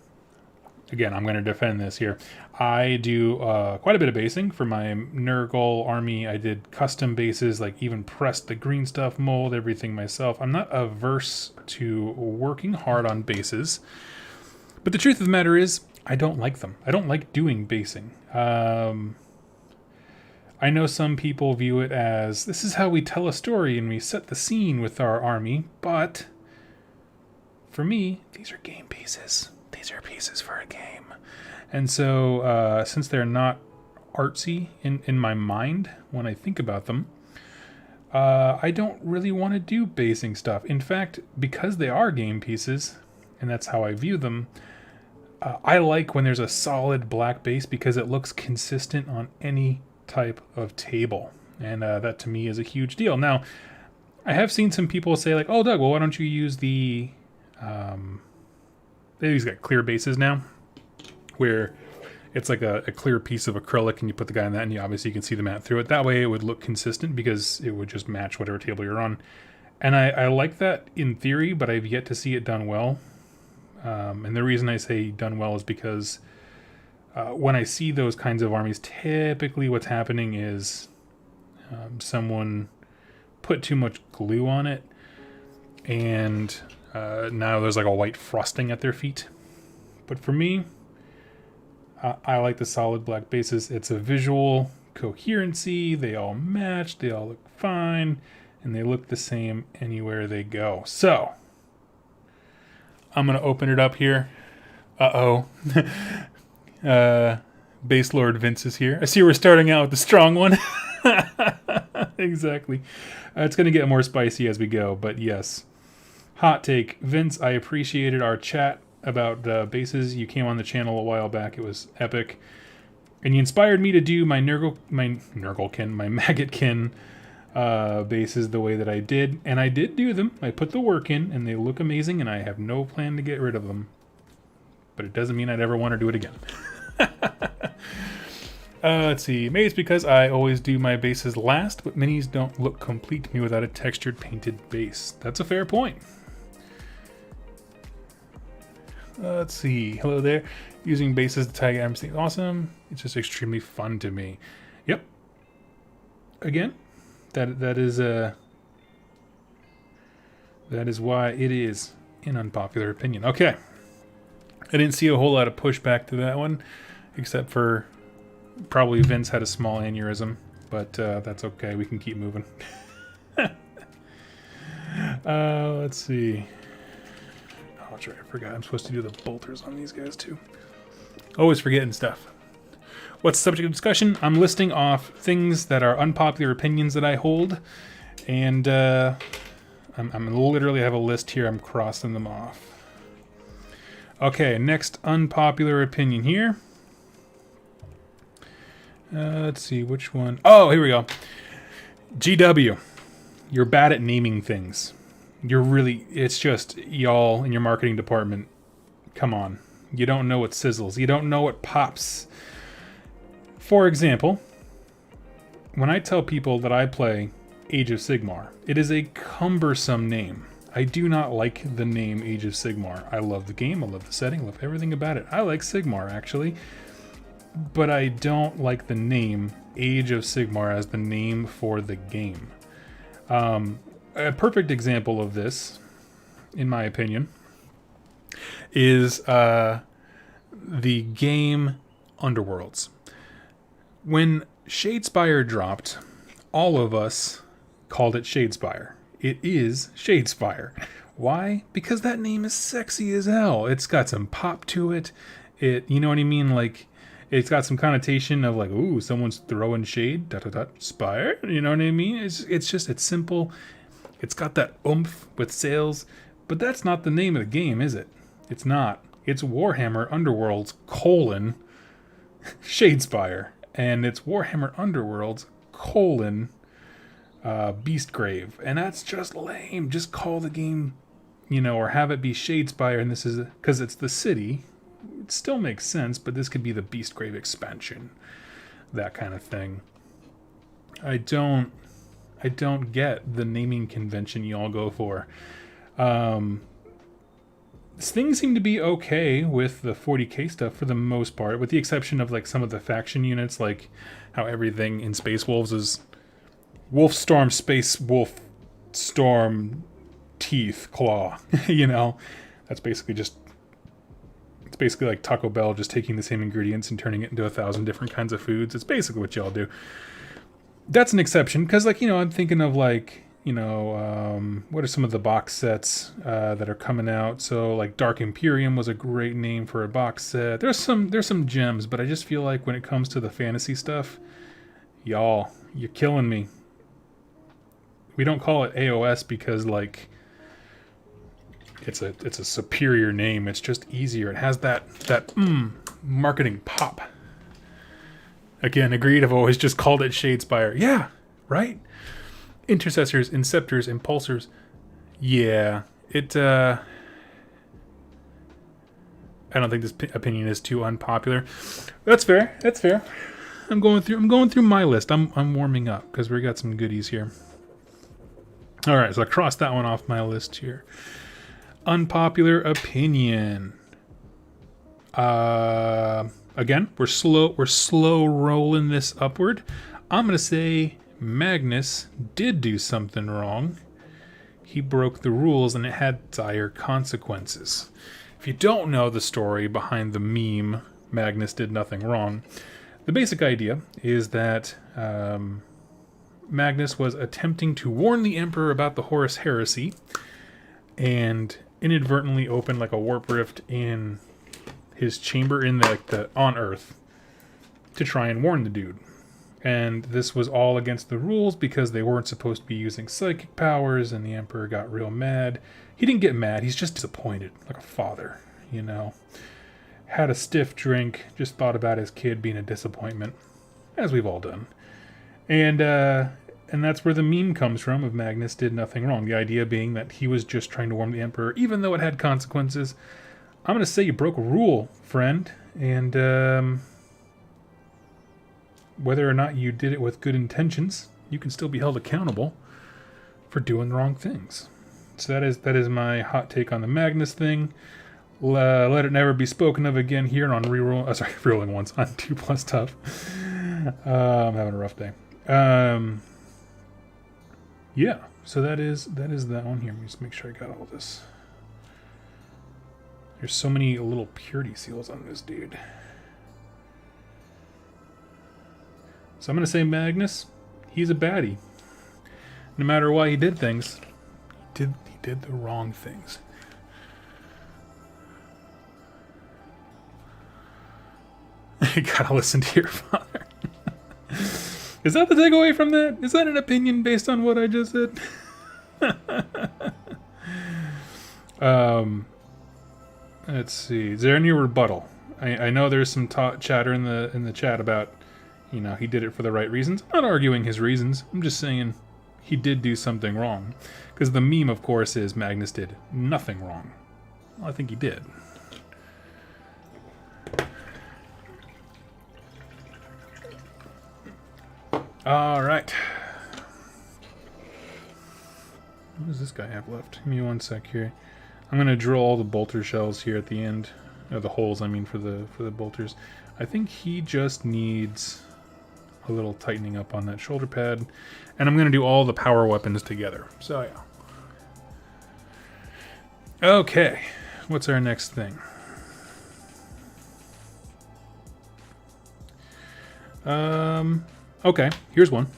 again, I'm going to defend this here. I do quite a bit of basing for my Nurgle army. I did custom bases, like even pressed the green stuff, mold everything myself. I'm not averse to working hard on bases, but the truth of the matter is I don't like them. I don't like doing basing. I know some people view it as this is how we tell a story and we set the scene with our army, but for me, these are game pieces. These are pieces for a game. And so, since they're not artsy in my mind when I think about them. I don't really want to do basing stuff. In fact, because they are game pieces, and that's how I view them, I like when there's a solid black base because it looks consistent on any type of table. And that to me is a huge deal. Now, I have seen some people say like, oh, Doug, well, why don't you use the... They've got clear bases now, where it's like a clear piece of acrylic and you put the guy on that and you can see the mat through it. That way it would look consistent because it would just match whatever table you're on. And I like that in theory, but I've yet to see it done well. And the reason I say done well is because when I see those kinds of armies, typically what's happening is someone put too much glue on it, and now there's like a white frosting at their feet. But for me, I like the solid black bases. It's a visual coherency. They all match. They all look fine. And they look the same anywhere they go. So, I'm going to open it up here. Uh-oh. Base Lord Vince is here. I see we're starting out with the strong one. Exactly. It's going to get more spicy as we go, but yes. Hot take. Vince, I appreciated our chat about bases. You came on the channel a while back. It was epic. And you inspired me to do my Maggotkin bases the way that I did. And I did do them. I put the work in, and they look amazing, and I have no plan to get rid of them. But it doesn't mean I'd ever want to do it again. Let's see. Maybe it's because I always do my bases last, but minis don't look complete to me without a textured painted base. That's a fair point. Let's see. Hello there. Using bases to tag items is awesome. It's just extremely fun to me. Yep. Again, that is why it is an unpopular opinion. Okay. I didn't see a whole lot of pushback to that one, except for probably Vince had a small aneurysm, but that's okay. We can keep moving. Let's see. Oh, that's right. I forgot. I'm supposed to do the bolters on these guys, too. Always forgetting stuff. What's the subject of discussion? I'm listing off things that are unpopular opinions that I hold, and I'm literally have a list here. I'm crossing them off. Okay, next unpopular opinion here. Let's see, which one? Oh, here we go. GW, you're bad at naming things. It's just y'all in your marketing department. Come on. You don't know what sizzles. You don't know what pops. For example, when I tell people that I play Age of Sigmar, it is a cumbersome name. I do not like the name Age of Sigmar. I love the game, I love the setting, I love everything about it. I like Sigmar, actually. But I don't like the name Age of Sigmar as the name for the game. A perfect example of this, in my opinion, is the game Underworlds. When Shadespire dropped, all of us called it Shadespire. It is Shadespire. Why? Because that name is sexy as hell. It's got some pop to it. You know what I mean? Like, it's got some connotation of like, ooh, someone's throwing shade, ... spire. You know what I mean? It's simple. It's got that oomph with sails. But that's not the name of the game, is it? It's not. It's Warhammer Underworlds : Shadespire. And it's Warhammer Underworlds : Beastgrave, and that's just lame. Just call the game, or have it be Shadespire, and this is because it's the city. It still makes sense, but this could be the Beastgrave expansion, that kind of thing. I don't get the naming convention y'all go for. Things seem to be okay with the 40k stuff for the most part, with the exception of like some of the faction units, like how everything in Space Wolves is Wolfstorm, Space Wolf, Storm, Teeth, Claw. That's basically it's basically like Taco Bell just taking the same ingredients and turning it into 1,000 different kinds of foods. It's basically what y'all do. That's an exception, because I'm thinking of like What are some of the box sets that are coming out? So like Dark Imperium was a great name for a box set. There's some gems, but I just feel like when it comes to the fantasy stuff, y'all, you're killing me. We don't call it AOS because like it's a superior name. It's just easier. It has that marketing pop. Again, agreed. I've always just called it Shadespire. Yeah, right? Intercessors, Inceptors, Impulsors. Yeah, I don't think this opinion is too unpopular. That's fair. That's fair. I'm going through my list. I'm warming up because we got some goodies here. All right, so I crossed that one off my list here. Unpopular opinion. Again, we're slow rolling this upward. I'm gonna say Magnus did do something wrong. He broke the rules and it had dire consequences. If you don't know the story behind the meme, Magnus did nothing wrong, the basic idea is that Magnus was attempting to warn the Emperor about the Horus Heresy and inadvertently opened like a warp rift in his chamber in the on Earth to try and warn the dude. And this was all against the rules because they weren't supposed to be using psychic powers, and the Emperor got real mad. He didn't get mad, he's just disappointed, like a father, Had a stiff drink, just thought about his kid being a disappointment, as we've all done. And that's where the meme comes from of Magnus did nothing wrong. The idea being that he was just trying to warn the Emperor, even though it had consequences. I'm going to say you broke a rule, friend, and whether or not you did it with good intentions, you can still be held accountable for doing the wrong things. So that is my hot take on the Magnus thing. Let it never be spoken of again here on rerolling once on 2 Plus Tough. I'm having a rough day. Yeah, so that is that one here. Let me just make sure I got all this. There's so many little purity seals on this dude. So I'm going to say Magnus, he's a baddie. No matter why he did things, he did the wrong things. You gotta listen to your father. Is that the takeaway from that? Is that an opinion based on what I just said? Let's see. Is there any rebuttal? I know there's some chatter in the chat about, he did it for the right reasons. I'm not arguing his reasons. I'm just saying he did do something wrong. Because the meme, of course, is Magnus did nothing wrong. Well, I think he did. All right. What does this guy have left? Give me one sec here. I'm gonna drill all the bolter shells here at the end, or the holes. I mean, for the bolters. I think he just needs a little tightening up on that shoulder pad, and I'm gonna do all the power weapons together. So yeah. Okay, what's our next thing? Okay, here's one.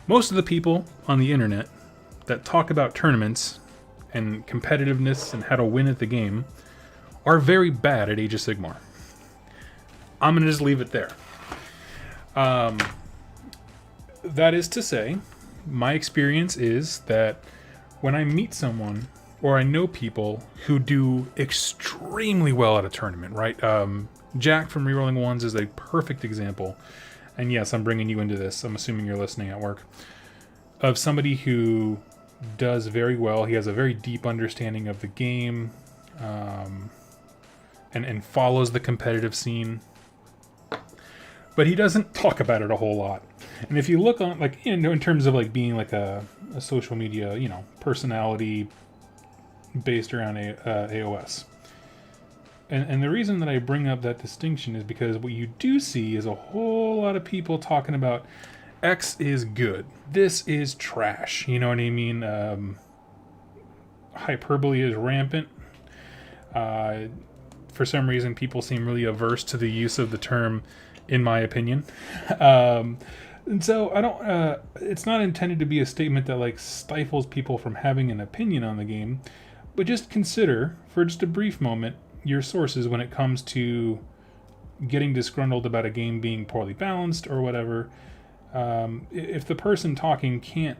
Most of the people on the internet that talk about tournaments and competitiveness and how to win at the game are very bad at Age of Sigmar. I'm going to just leave it there. That is to say, my experience is that when I meet someone or I know people who do extremely well at a tournament, right? Jack from Rerolling Ones is a perfect example. And yes, I'm bringing you into this. I'm assuming you're listening at work. Of somebody who does very well. He has a very deep understanding of the game, and follows the competitive scene. But he doesn't talk about it a whole lot. And if you look on, in terms of being a social media, personality based around AOS. And the reason that I bring up that distinction is because what you do see is a whole lot of people talking about X is good, this is trash. You know what I mean? Hyperbole is rampant. For some reason, people seem really averse to the use of the term, in my opinion. And so I don't. It's not intended to be a statement that like stifles people from having an opinion on the game, but just consider for just a brief moment your sources when it comes to getting disgruntled about a game being poorly balanced or whatever. If the person talking can't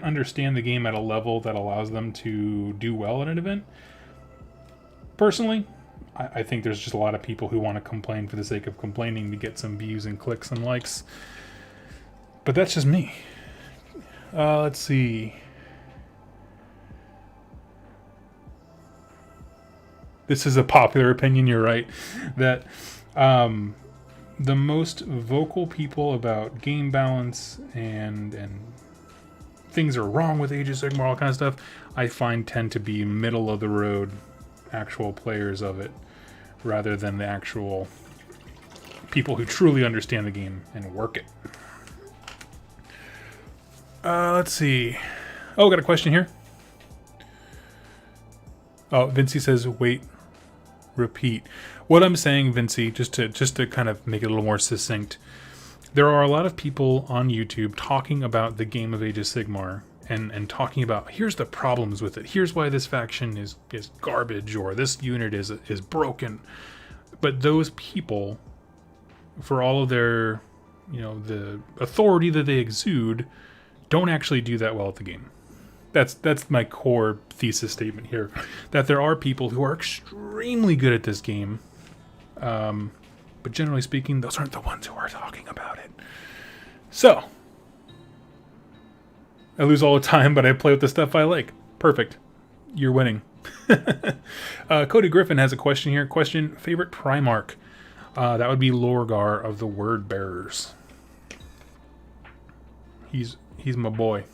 understand the game at a level that allows them to do well at an event, personally, I think there's just a lot of people who want to complain for the sake of complaining to get some views and clicks and likes. But that's just me. Let's see. This is a popular opinion, you're right, that the most vocal people about game balance and things are wrong with Age of Sigmar, all kind of stuff, I find tend to be middle of the road actual players of it, rather than the actual people who truly understand the game and work it. Let's see. Oh, got a question here. Oh, Vinci says, wait, repeat. What I'm saying, Vinci, just to kind of make it a little more succinct, there are a lot of people on YouTube talking about the game of Age of Sigmar and talking about, here's the problems with it. Here's why this faction is garbage, or this unit is broken. But those people, for all of their, the authority that they exude, don't actually do that well at the game. That's my core thesis statement here, that there are people who are extremely good at this game, but generally speaking, those aren't the ones who are talking about it. So, I lose all the time, but I play with the stuff I like. Perfect. You're winning. Cody Griffin has a question here. Question, favorite Primarch? That would be Lorgar of the Word Bearers. He's my boy.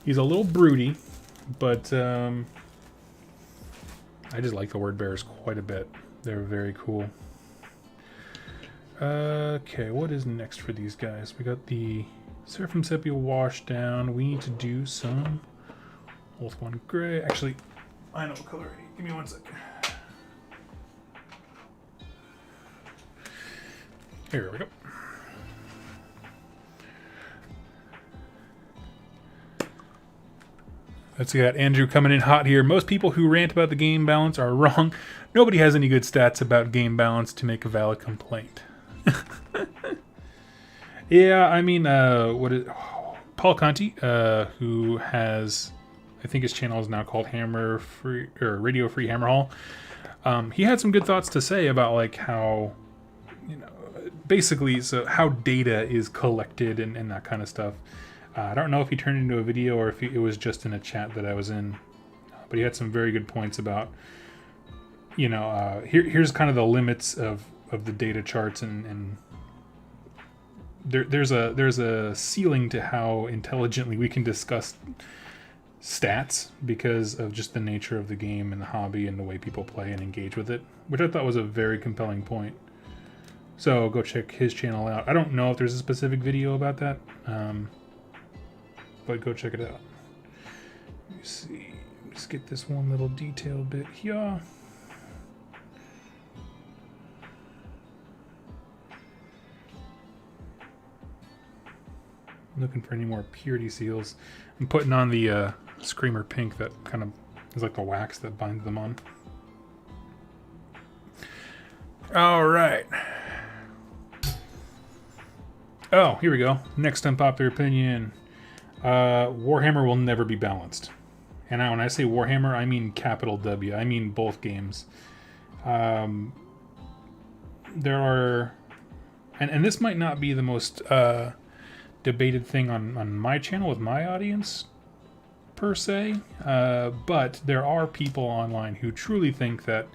He's a little broody, but I just like the Word Bearers quite a bit. They're very cool. Okay, what is next for these guys? We got the Seraphim Sepia wash down. We need to do some Oath One Gray. Actually, I know what color I need. Give me 1 second. Here we go. Let's see that. Andrew coming in hot here. Most people who rant about the game balance are wrong. Nobody has any good stats about game balance to make a valid complaint. Yeah, I mean, Paul Conti, who has, I think his channel is now called Hammer Free or Radio Free Hammer Hall. He had some good thoughts to say about like how, basically, so how data is collected and that kind of stuff. I don't know if he turned it into a video or if it was just in a chat that I was in, but he had some very good points about, here's kind of the limits of the data charts, and there's a ceiling to how intelligently we can discuss stats because of just the nature of the game and the hobby and the way people play and engage with it, which I thought was a very compelling point. So go check his channel out. I don't know if there's a specific video about that, but go check it out. Let me see. Just get this one little detail bit here. I'm looking for any more purity seals. I'm putting on the Screamer Pink that kind of is like the wax that binds them on. All right. Oh, here we go. Next unpopular opinion. Warhammer will never be balanced. And when I say Warhammer, I mean capital W. I mean both games. There are... And this might not be the most debated thing on my channel with my audience, per se. But there are people online who truly think that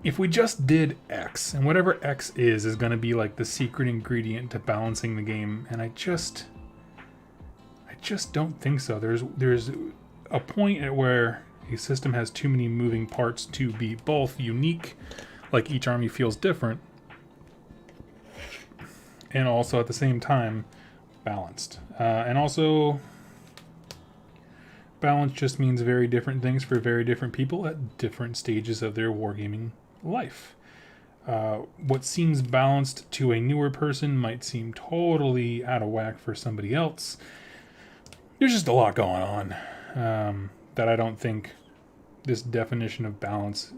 if we just did X, and whatever X is going to be like the secret ingredient to balancing the game. And I just don't think so. There's a point at where a system has too many moving parts to be both unique, like each army feels different, and also at the same time balanced. And also, balance just means very different things for very different people at different stages of their wargaming life. What seems balanced to a newer person might seem totally out of whack for somebody else. There's just a lot going on that I don't think this definition of balance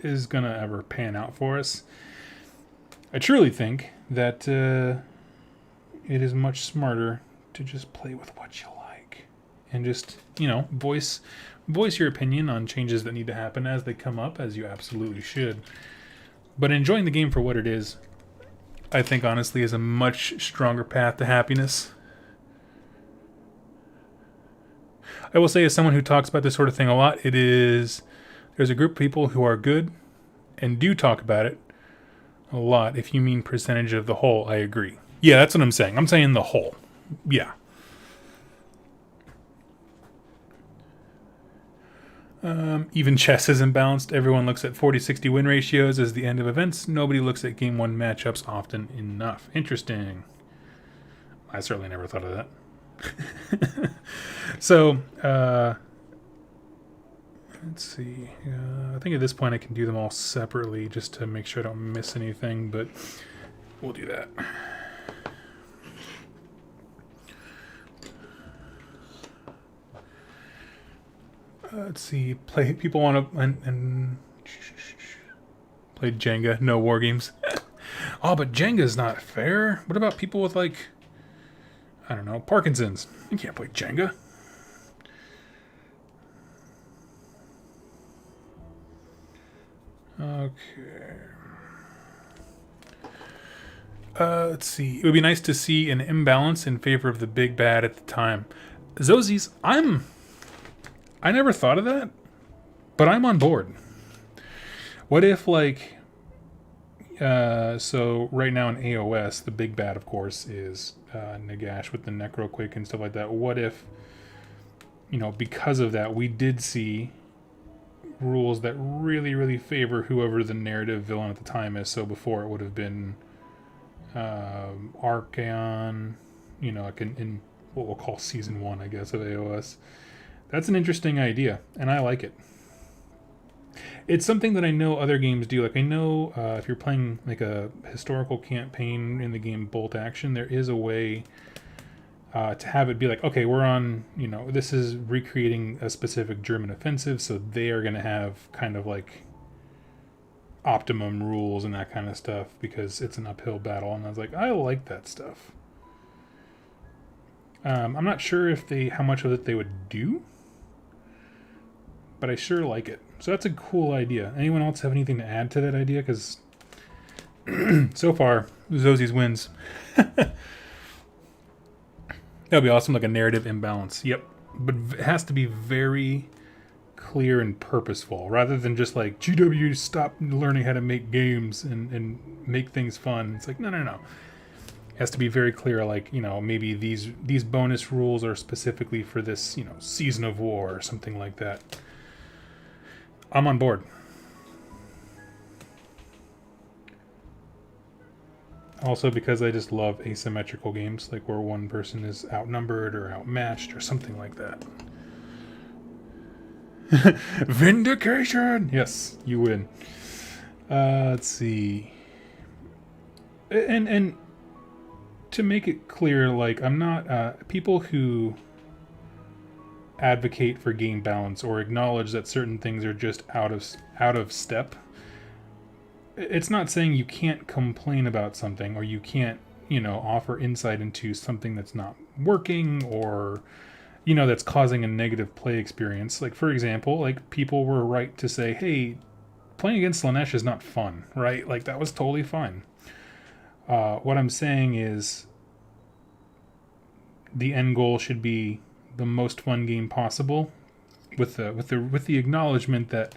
is going to ever pan out for us. I truly think that it is much smarter to just play with what you like and just, voice your opinion on changes that need to happen as they come up, as you absolutely should. But enjoying the game for what it is, I think honestly is a much stronger path to happiness. I will say, as someone who talks about this sort of thing a lot, there's a group of people who are good and do talk about it a lot. If you mean percentage of the whole, I agree. Yeah, that's what I'm saying. I'm saying the whole. Yeah. Even chess isn't balanced. Everyone looks at 40-60 win ratios as the end of events. Nobody looks at game 1 matchups often enough. Interesting. I certainly never thought of that. So, let's see. I think at this point I can do them all separately just to make sure I don't miss anything, but we'll do that. Let's see. People want to and play Jenga. No war games. Oh, but Jenga's not fair. What about people with I don't know, Parkinson's? You can't play Jenga. Okay. Let's see. It would be nice to see an imbalance in favor of the big bad at the time. Zosies, I never thought of that, but I'm on board. What if, so right now in AOS, the big bad, of course, is Nagash with the Necroquake and stuff like that. What if, because of that, we did see rules that really, really favor whoever the narrative villain at the time is? So before it would have been Archaon, in what we'll call Season 1, I guess, of AOS. That's an interesting idea, and I like it. It's something that I know other games do. I know if you're playing a historical campaign in the game Bolt Action, there is a way to have it be okay, we're on, this is recreating a specific German offensive, so they are going to have kind of optimum rules and that kind of stuff because it's an uphill battle. And I was I like that stuff. I'm not sure how much of it they would do, but I sure like it. So that's a cool idea. Anyone else have anything to add to that idea? Because so far, Zosies wins. That would be awesome, a narrative imbalance. Yep. But it has to be very clear and purposeful, rather than just GW, stop learning how to make games and make things fun. It's no. It has to be very clear, maybe these bonus rules are specifically for this, season of war or something like that. I'm on board. Also because I just love asymmetrical games, where one person is outnumbered or outmatched or something like that. Vindication! Yes, you win. Let's see. And to make it clear, I'm not... people who advocate for game balance or acknowledge that certain things are just out of step. It's not saying you can't complain about something or you can't, offer insight into something that's not working or, that's causing a negative play experience. For example, people were right to say, hey, playing against Slanesh is not fun, right? That was totally fine. What I'm saying is the end goal should be the most fun game possible, with the acknowledgement that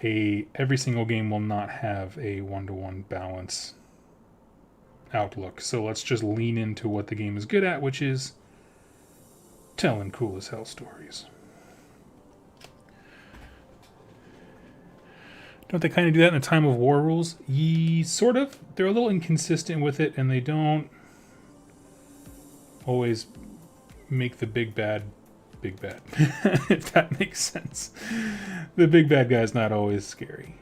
every single game will not have a 1-to-1 balance outlook. So let's just lean into what the game is good at, which is telling cool as hell stories. Don't they kind of do that in the Time of War rules? Sort of. They're a little inconsistent with it, and they don't always make the big bad, if that makes sense. The big bad guy's not always scary.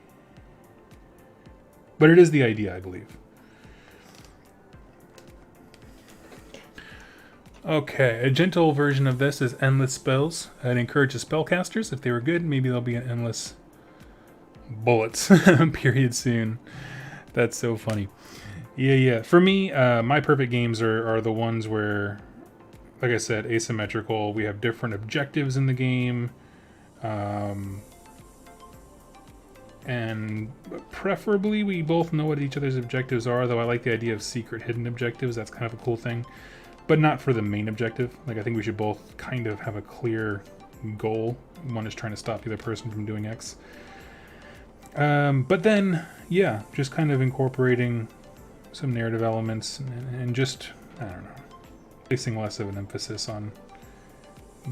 But it is the idea, I believe. Okay, a gentle version of this is endless spells. I'd encourage the spellcasters, if they were good, maybe there'll be an endless bullets period soon. That's so funny. Yeah. For me, my perfect games are the ones where, like I said, asymmetrical. We have different objectives in the game. And preferably we both know what each other's objectives are, though I like the idea of secret hidden objectives. That's kind of a cool thing. But not for the main objective. Like, I think we should both kind of have a clear goal. One is trying to stop the other person from doing X. But then, yeah, just kind of incorporating some narrative elements and just, I don't know, placing less of an emphasis on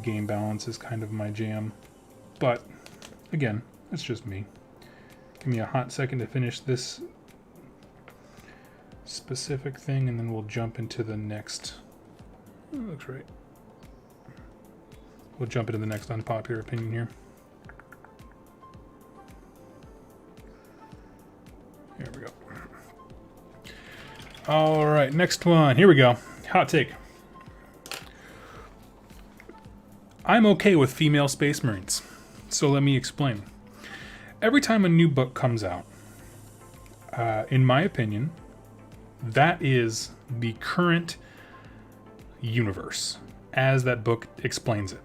game balance is kind of my jam. But, again, that's just me. Give me a hot second to finish this specific thing, and then we'll jump into the next... Oh, that looks right. We'll jump into the next unpopular opinion here. There we go. All right, next one. Here we go. Hot take. I'm okay with female Space Marines. So let me explain. Every time a new book comes out, in my opinion, that is the current universe as that book explains it.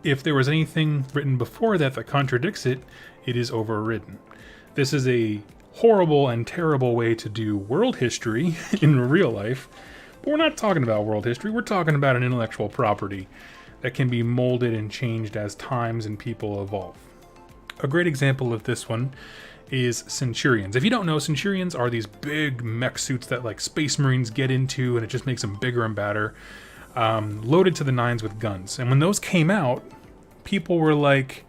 If there was anything written before that that contradicts it, it is overridden. This is a horrible and terrible way to do world history in real life, but we're not talking about world history. We're talking about an intellectual property that can be molded and changed as times and people evolve. A great example of this one is Centurions. If you don't know, Centurions are these big mech suits that like Space Marines get into, and it just makes them bigger and badder, loaded to the nines with guns. And when those came out, people were like,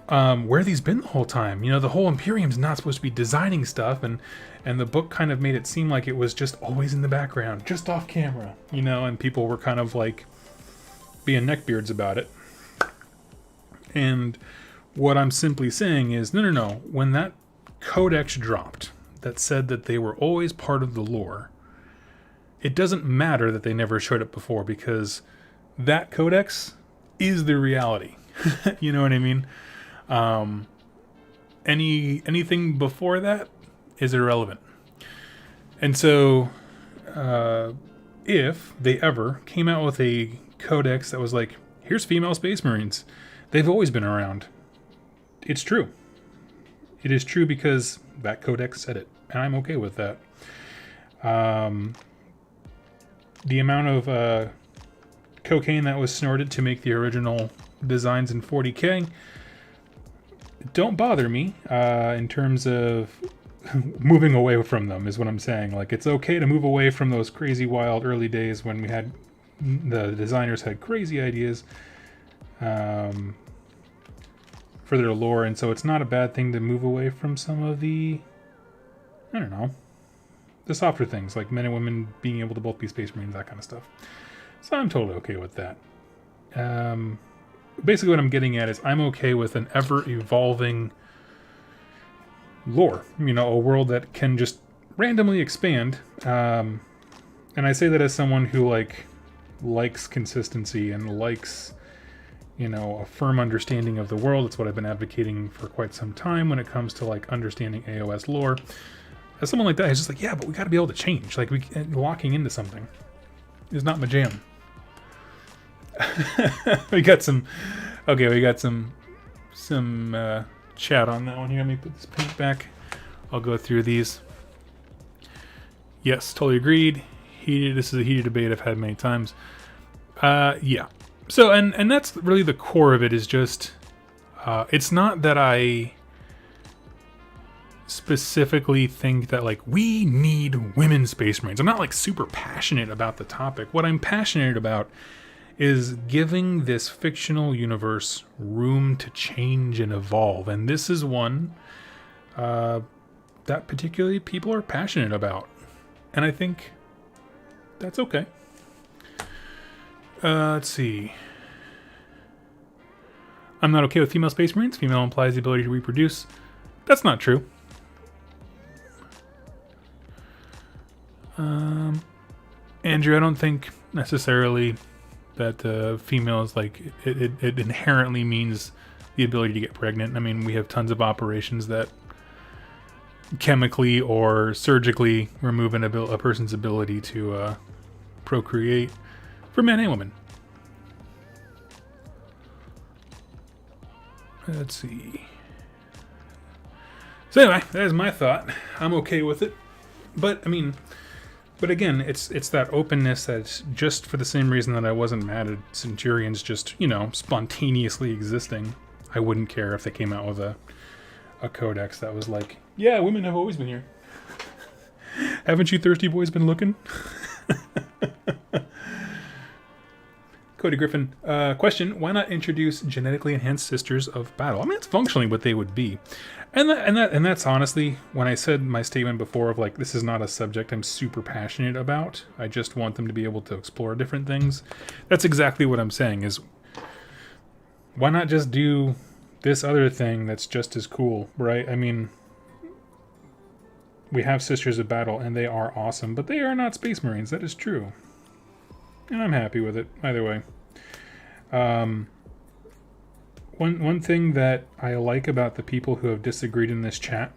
where have these been the whole time? You know, the whole Imperium's not supposed to be designing stuff, and the book kind of made it seem like it was just always in the background, just off camera, you know, and people were kind of like being neckbeards about it. And what I'm simply saying is, no. When that codex dropped that said that they were always part of the lore, it doesn't matter that they never showed up before, because that codex is the reality. You know what I mean? Anything before that is irrelevant. And so, if they ever came out with a codex that was like, here's female Space Marines, they've always been around. It's true. It is true because that codex said it, and I'm okay with that. The amount of cocaine that was snorted to make the original designs in 40K don't bother me in terms of moving away from them, is what I'm saying. Like, it's okay to move away from those crazy wild early days when we had the designers had crazy ideas for their lore, and so it's not a bad thing to move away from some of the, I don't know, the softer things, like men and women being able to both be Space Marines, that kind of stuff. So I'm totally okay with that. Basically what I'm getting at is I'm okay with an ever-evolving lore, you know, a world that can just randomly expand. And I say that as someone who likes consistency and likes, you know, a firm understanding of the world. It's what I've been advocating for quite some time when it comes to like understanding AOS lore. As someone like that, it's just like, yeah, but we got to be able to change. Like, locking into something is not my jam. we got some chat on that one here. Let me put this paint back. I'll go through these. Yes, totally agreed. This is a heated debate I've had many times. Yeah. So, and that's really the core of it, is just, it's not that I specifically think that like we need women Space Marines. I'm not like super passionate about the topic. What I'm passionate about is giving this fictional universe room to change and evolve. And this is one that particularly people are passionate about. And I think that's okay. Let's see. I'm not okay with female Space Marines. Female implies the ability to reproduce. That's not true. Andrew, I don't think necessarily that female is like it inherently means the ability to get pregnant. I mean, we have tons of operations that chemically or surgically remove a person's ability to procreate for men and women. Let's see. So anyway, that is my thought. I'm okay with it, but I mean, but again, it's that openness that's just for the same reason that I wasn't mad at Centurions just, spontaneously existing. I wouldn't care if they came out with a codex that was like, yeah, women have always been here. Haven't you thirsty boys been looking? Cody Griffin, question, why not introduce genetically enhanced sisters of battle? I mean, it's functionally what they would be. And that's honestly, when I said my statement before of like, this is not a subject I'm super passionate about, I just want them to be able to explore different things. That's exactly what I'm saying is, why not just do this other thing that's just as cool, right? I mean, we have Sisters of Battle and they are awesome, but they are not Space Marines, that is true. And I'm happy with it, either way. One thing that I like about the people who have disagreed in this chat,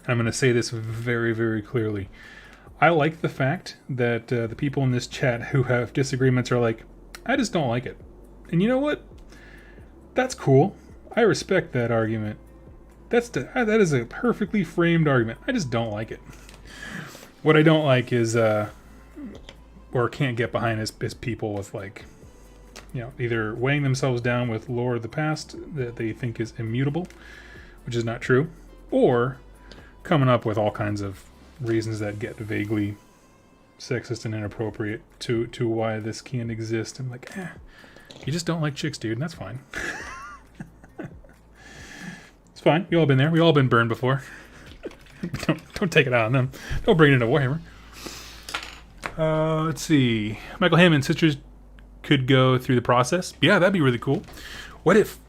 I'm going to say this very, very clearly. I like the fact that the people in this chat who have disagreements are like, I just don't like it. And you know what? That's cool. I respect that argument. That is a perfectly framed argument. I just don't like it. What I don't like is... or can't get behind is people with like, either weighing themselves down with lore of the past that they think is immutable, which is not true, or coming up with all kinds of reasons that get vaguely sexist and inappropriate to why this can't exist. I'm like, you just don't like chicks, dude, and that's fine. It's fine. We all been there. We all been burned before. Don't take it out on them. Don't bring it into Warhammer. Let's see. Michael Hammond, sisters could go through the process. Yeah, that'd be really cool. What if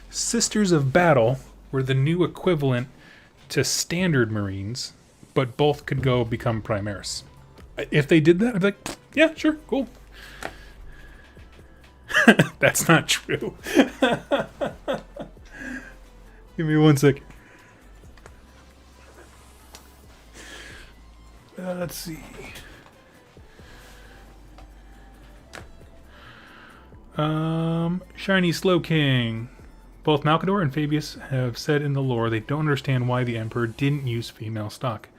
Sisters of Battle were the new equivalent to standard Marines, but both could go become Primaris? If they did that, I'd be like, yeah, sure, cool. That's not true. Give me 1 second. Let's see. Shiny Slow King. Both Malkador and Fabius have said in the lore they don't understand why the Emperor didn't use female stock.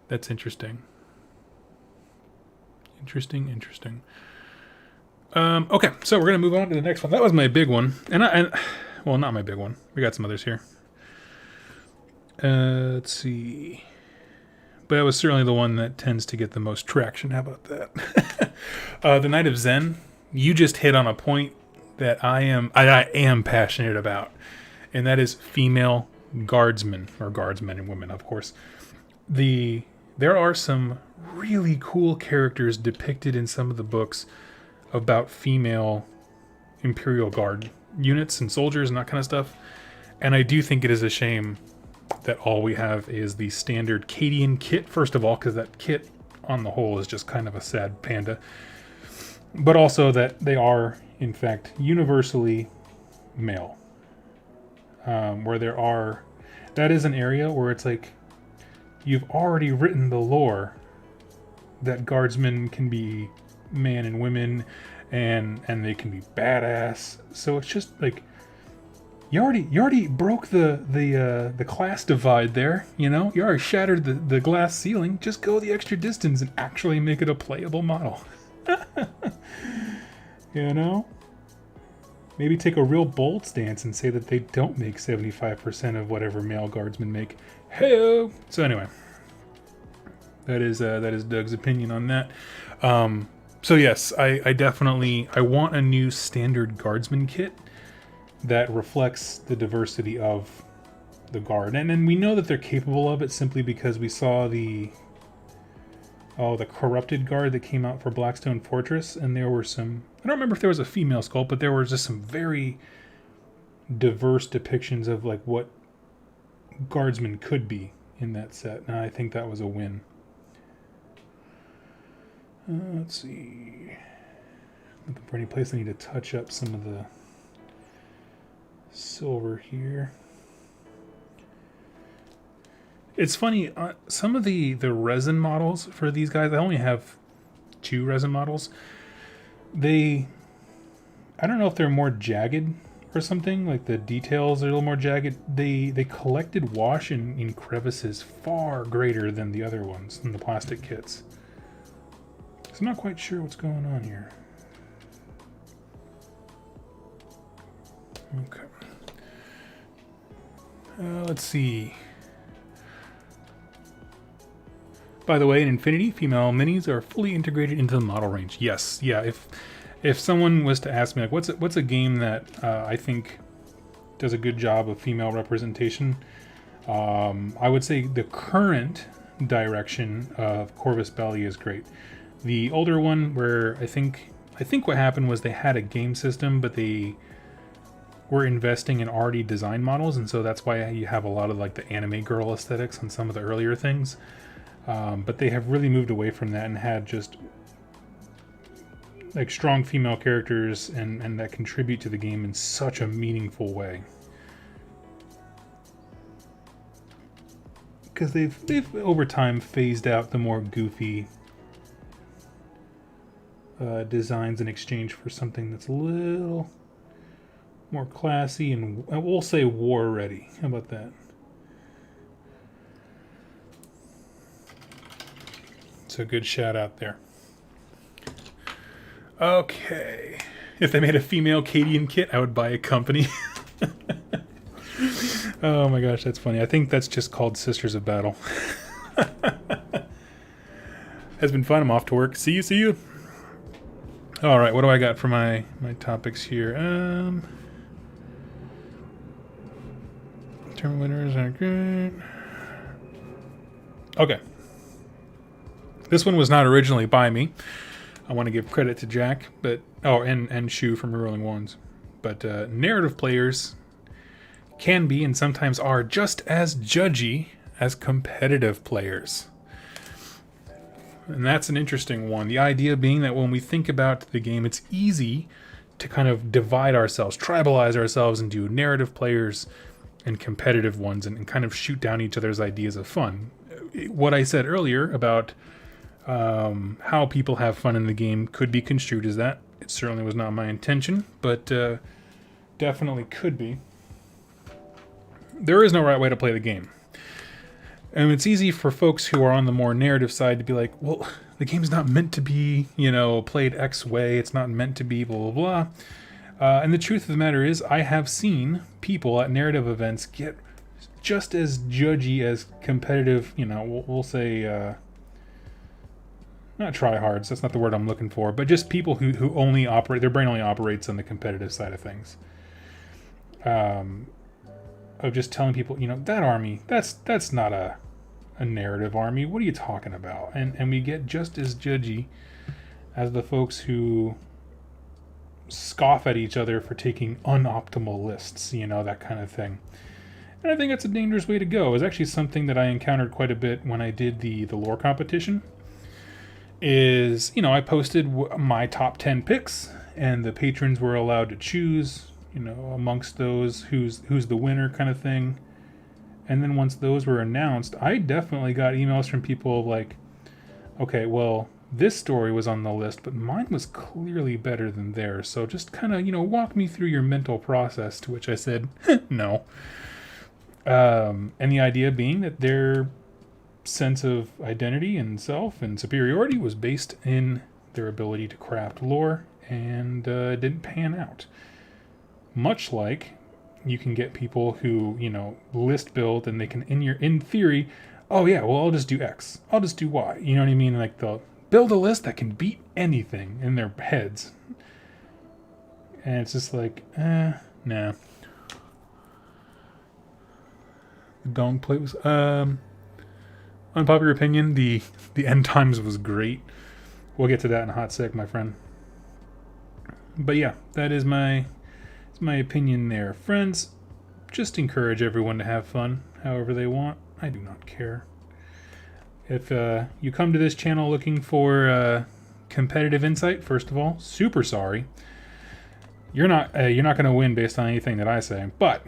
That's interesting. Interesting. Okay, so we're gonna move on to the next one. That was my big one, well, not my big one. We got some others here. Let's see. But it was certainly the one that tends to get the most traction. How about that? The Knight of Zen. You just hit on a point that I am passionate about, and that is female guardsmen, or guardsmen and women, of course. There are some really cool characters depicted in some of the books about female Imperial Guard units and soldiers and that kind of stuff. And I do think it is a shame that all we have is the standard Cadian kit, first of all, because that kit on the whole is just kind of a sad panda. But also that they are, in fact, universally male. That is an area where it's like, you've already written the lore that guardsmen can be man and women, and they can be badass. So it's just like, you already broke the class divide there, You already shattered the glass ceiling. Just go the extra distance and actually make it a playable model. Maybe take a real bold stance and say that they don't make 75% of whatever male guardsmen make. Hey-o! So anyway, that is Doug's opinion on that. So yes, I definitely want a new standard guardsman kit that reflects the diversity of the guard, and we know that they're capable of it simply because we saw the corrupted guard that came out for Blackstone Fortress, and there were some, I don't remember if there was a female sculpt, but there were just some very diverse depictions of like what guardsmen could be. in that set. And I think that was a win. Let's see. Looking for any place I need to touch up some of the silver here. It's funny, some of the resin models for these guys, I only have 2 resin models. I don't know if they're more jagged or something, like the details are a little more jagged. They collected wash in crevices far greater than the other ones, than the plastic kits. So I'm not quite sure what's going on here. Okay. Let's see. By the way, in Infinity, female minis are fully integrated into the model range. Yes, yeah. If someone was to ask me, like, what's a game that I think does a good job of female representation, I would say the current direction of Corvus Belli is great. The older one, where I think what happened was they had a game system, but they were investing in already designed models, and so that's why you have a lot of like the anime girl aesthetics on some of the earlier things. But they have really moved away from that and had just like strong female characters and that contribute to the game in such a meaningful way. Because they've over time phased out the more goofy designs in exchange for something that's a little more classy and we'll say war ready. How about that? It's a good shout out there. Okay. If they made a female Cadian kit, I would buy a company. Oh my gosh, that's funny. I think that's just called Sisters of Battle. Has been fun. I'm off to work. See you. All right, what do I got for my topics here? Tournament winners are great. Okay. This one was not originally by me. I want to give credit to Jack, but and Shu from Rolling Ones. But narrative players can be and sometimes are just as judgy as competitive players. And that's an interesting one. The idea being that when we think about the game, it's easy to kind of divide ourselves, tribalize ourselves into narrative players and competitive ones and kind of shoot down each other's ideas of fun. What I said earlier about how people have fun in the game could be construed as that. It certainly was not my intention, but definitely could be. There is no right way to play the game. And it's easy for folks who are on the more narrative side to be like, well, the game's not meant to be, played X way. It's not meant to be blah, blah, blah. And the truth of the matter is, I have seen people at narrative events get just as judgy as competitive, we'll say, not tryhards, that's not the word I'm looking for, but just people who only operate, their brain only operates on the competitive side of things. Of just telling people, that army, that's not a narrative army. What are you talking about? And we get just as judgy as the folks who scoff at each other for taking unoptimal lists, that kind of thing. And I think that's a dangerous way to go. It was actually something that I encountered quite a bit when I did the lore competition. I posted my top 10 picks, and the patrons were allowed to choose, amongst those who's the winner kind of thing. And then once those were announced, I definitely got emails from people like, okay, well, this story was on the list, but mine was clearly better than theirs. So just kind of, walk me through your mental process, to which I said, no. And the idea being that their sense of identity and self and superiority was based in their ability to craft lore, and didn't pan out. Much like you can get people who, list build and they can, in theory, oh yeah, well, I'll just do X. I'll just do Y. You know what I mean? Like they'll build a list that can beat anything in their heads. And it's just like, nah. The dong plate was, unpopular opinion, the end times was great. We'll get to that in a hot sec, my friend. But yeah, that is my opinion there. Friends, just encourage everyone to have fun however they want, I do not care. If you come to this channel looking for competitive insight, first of all, super sorry. You're not going to win based on anything that I say. But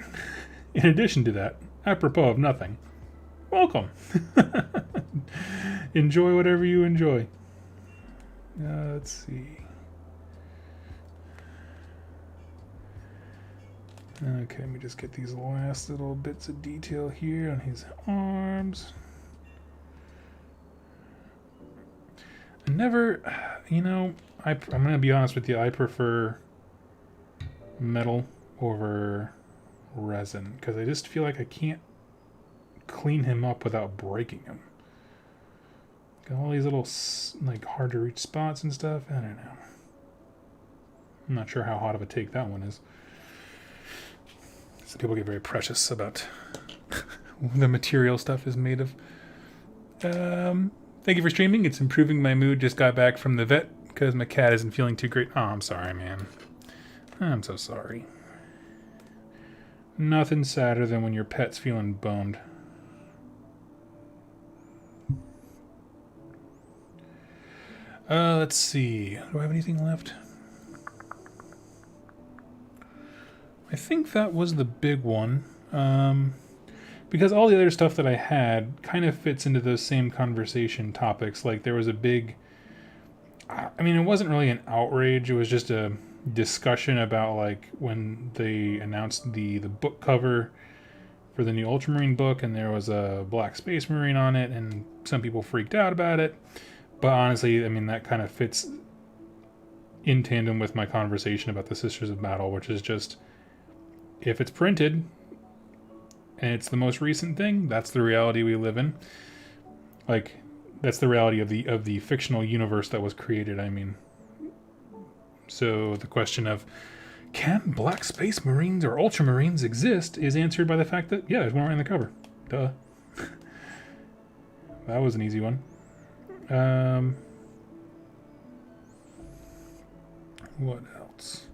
in addition to that, apropos of nothing, welcome. Enjoy whatever you enjoy. Let's see. Okay, let me just get these last little bits of detail here on his arms. Never, I'm going to be honest with you, I prefer metal over resin because I just feel like I can't clean him up without breaking him. Got all these little, like, hard to reach spots and stuff. I don't know. I'm not sure how hot of a take that one is. Some people get very precious about the material stuff is made of. Thank you for streaming. It's improving my mood. Just got back from the vet because my cat isn't feeling too great. Oh, I'm sorry, man. I'm so sorry. Nothing sadder than when your pet's feeling bummed. Let's see. Do I have anything left? I think that was the big one. Because all the other stuff that I had kind of fits into those same conversation topics. Like there was a big... I mean, it wasn't really an outrage. It was just a discussion about like when they announced the book cover for the new Ultramarine book and there was a Black Space Marine on it and some people freaked out about it. But honestly, I mean, that kind of fits in tandem with my conversation about the Sisters of Battle, which is just... if it's printed and it's the most recent thing, that's the reality we live in. Like, that's the reality of the fictional universe that was created, I mean. So the question of, can Black Space Marines or Ultramarines exist is answered by the fact that, yeah, there's one right on the cover. Duh. That was an easy one. What else?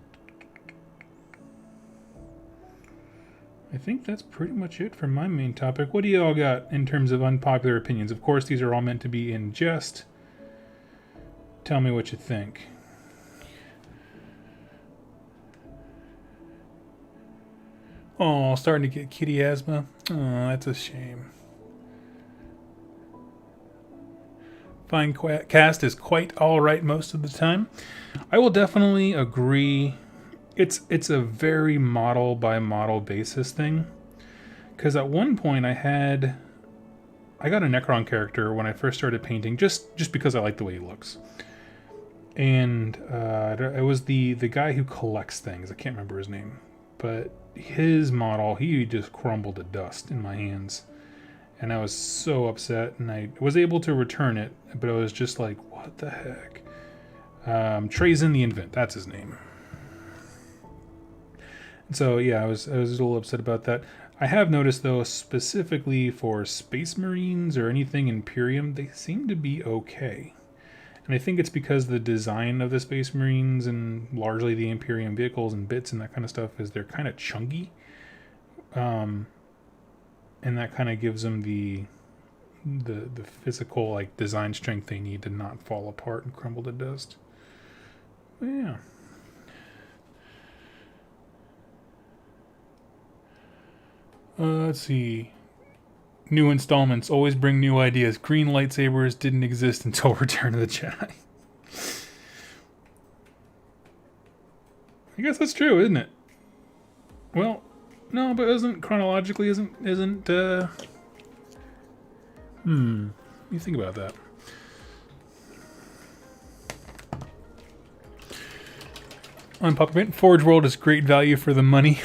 I think that's pretty much it for my main topic. What do you all got in terms of unpopular opinions? Of course, these are all meant to be in jest. Tell me what you think. Oh, starting to get kitty asthma. Oh, that's a shame. Fine cast is quite alright most of the time. I will definitely agree. It's a very model by model basis thing. Because at one point I got a Necron character when I first started painting, just because I like the way he looks. And it was the guy who collects things. I can't remember his name. But his model, he just crumbled to dust in my hands. And I was so upset, and I was able to return it, but I was just like, what the heck? Trazen the Invent, that's his name. And so, yeah, I was a little upset about that. I have noticed, though, specifically for Space Marines or anything Imperium, they seem to be okay. And I think it's because the design of the Space Marines and largely the Imperium vehicles and bits and that kind of stuff is they're kind of chunky. And that kind of gives them the physical like design strength they need to not fall apart and crumble to dust. But yeah. Let's see. New installments always bring new ideas. Green lightsabers didn't exist until Return of the Jedi. I guess that's true, isn't it? Well, no, but chronologically isn't you think about that. Unpopular. Forge World is great value for the money.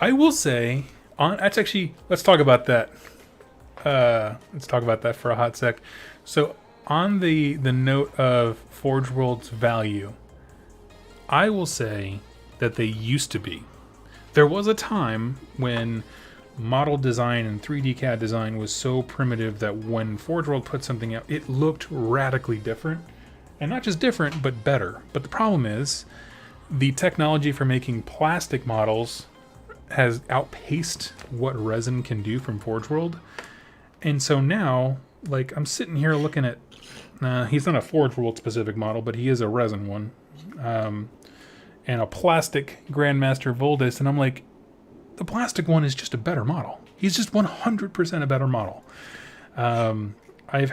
I will say, let's talk about that. Let's talk about that for a hot sec. So, on the note of Forge World's value, I will say that they used to be. There was a time when model design and 3D CAD design was so primitive that when Forge World put something out, it looked radically different. And not just different, but better. But the problem is, the technology for making plastic models has outpaced what resin can do from Forge World. And so now, like, I'm sitting here looking at, he's not a Forge World specific model, but he is a resin one. And a plastic Grandmaster Voldis, and I'm like, the plastic one is just a better model. He's just 100% a better model. I've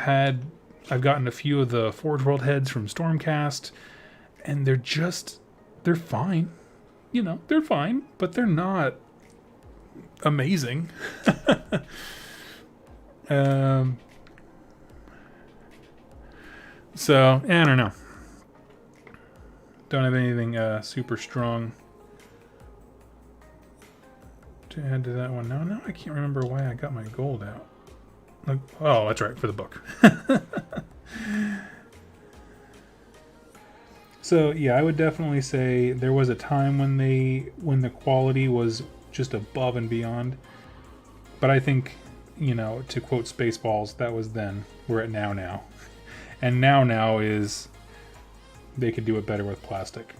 gotten a few of the Forge World heads from Stormcast, and they're fine. You know, they're fine, but they're not amazing. So, I don't know. Don't have anything super strong to add to that one. No, I can't remember why I got my gold out. Like, oh, that's right, for the book. So yeah, I would definitely say there was a time when the quality was just above and beyond. But I think, you know, to quote Spaceballs, that was then. We're at now. And now is they could do it better with plastic.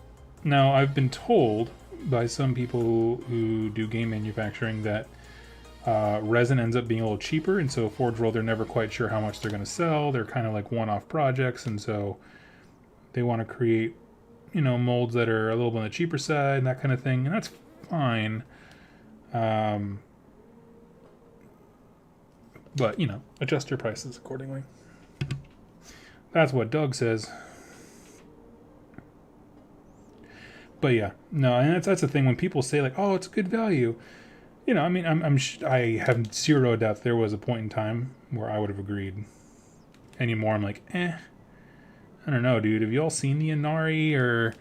Now, I've been told by some people who do game manufacturing that resin ends up being a little cheaper, and so Forge World, they're never quite sure how much they're going to sell. They're kind of like one-off projects, and so they want to create, you know, molds that are a little bit on the cheaper side and that kind of thing, and that's fine. But, you know, adjust your prices accordingly. That's what Doug says. But yeah, no, and that's the thing when people say like, "Oh, it's good value," you know. I mean, I have zero doubt there was a point in time where I would have agreed. Anymore, I'm like, I don't know, dude. Have you all seen the Inari or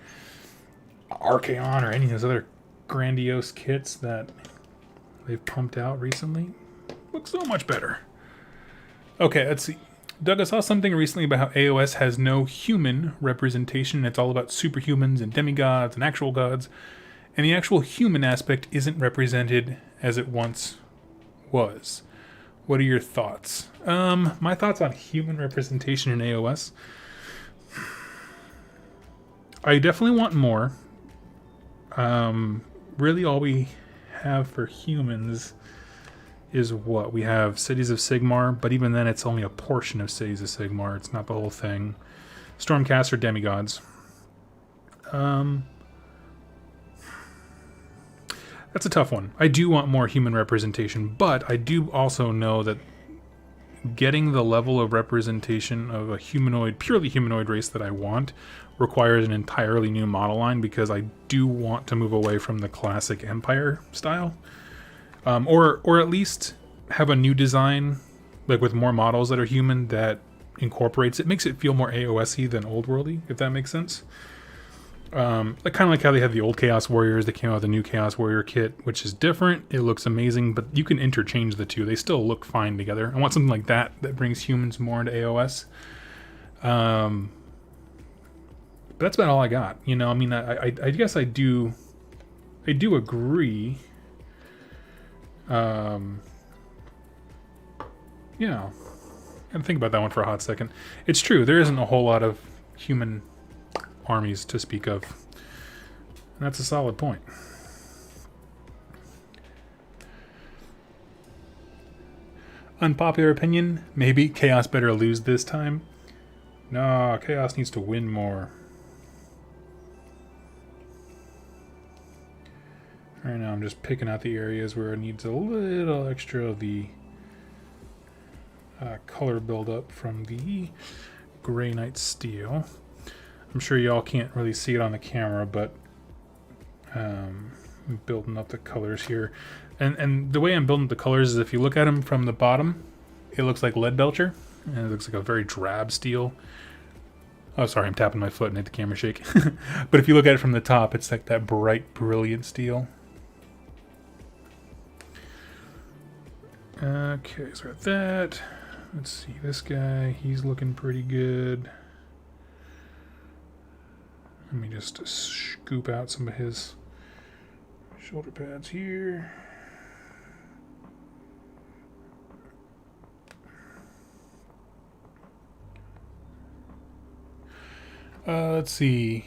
Archaon or any of those other grandiose kits that they've pumped out recently? Looks so much better. Okay, let's see. Doug, I saw something recently about how AOS has no human representation. It's all about superhumans and demigods and actual gods. And the actual human aspect isn't represented as it once was. What are your thoughts? My thoughts on human representation in AOS. I definitely want more. Really all we have for humans is what? We have Cities of Sigmar, but even then it's only a portion of Cities of Sigmar. It's not the whole thing. Stormcast or demigods. That's a tough one. I do want more human representation, but I do also know that getting the level of representation of a humanoid, purely humanoid race that I want requires an entirely new model line, because I do want to move away from the classic Empire style. Or at least have a new design, like with more models that are human, that incorporates it, makes it feel more AOS-y than old worldy, if that makes sense. Like kind of like how they have the old Chaos Warriors. They came out with the new Chaos Warrior kit, which is different. It looks amazing, but you can interchange the two. They still look fine together. I want something like that brings humans more into AOS. But that's about all I got. You know, I mean, I guess I do agree. You know, gotta think about that one for a hot second. It's true, there isn't a whole lot of human armies to speak of. And that's a solid point. Unpopular opinion, maybe Chaos better lose this time. No, Chaos needs to win more. Right now I'm just picking out the areas where it needs a little extra of the color buildup from the Grey Knight Steel. I'm sure y'all can't really see it on the camera, but I'm building up the colors here. And the way I'm building the colors is if you look at them from the bottom, it looks like lead belcher, and it looks like a very drab steel. Oh, sorry, I'm tapping my foot and made the camera shake. But if you look at it from the top, it's like that bright, brilliant steel. Okay, so got that. Let's see, this guy, he's looking pretty good. Let me just scoop out some of his shoulder pads here. Let's see.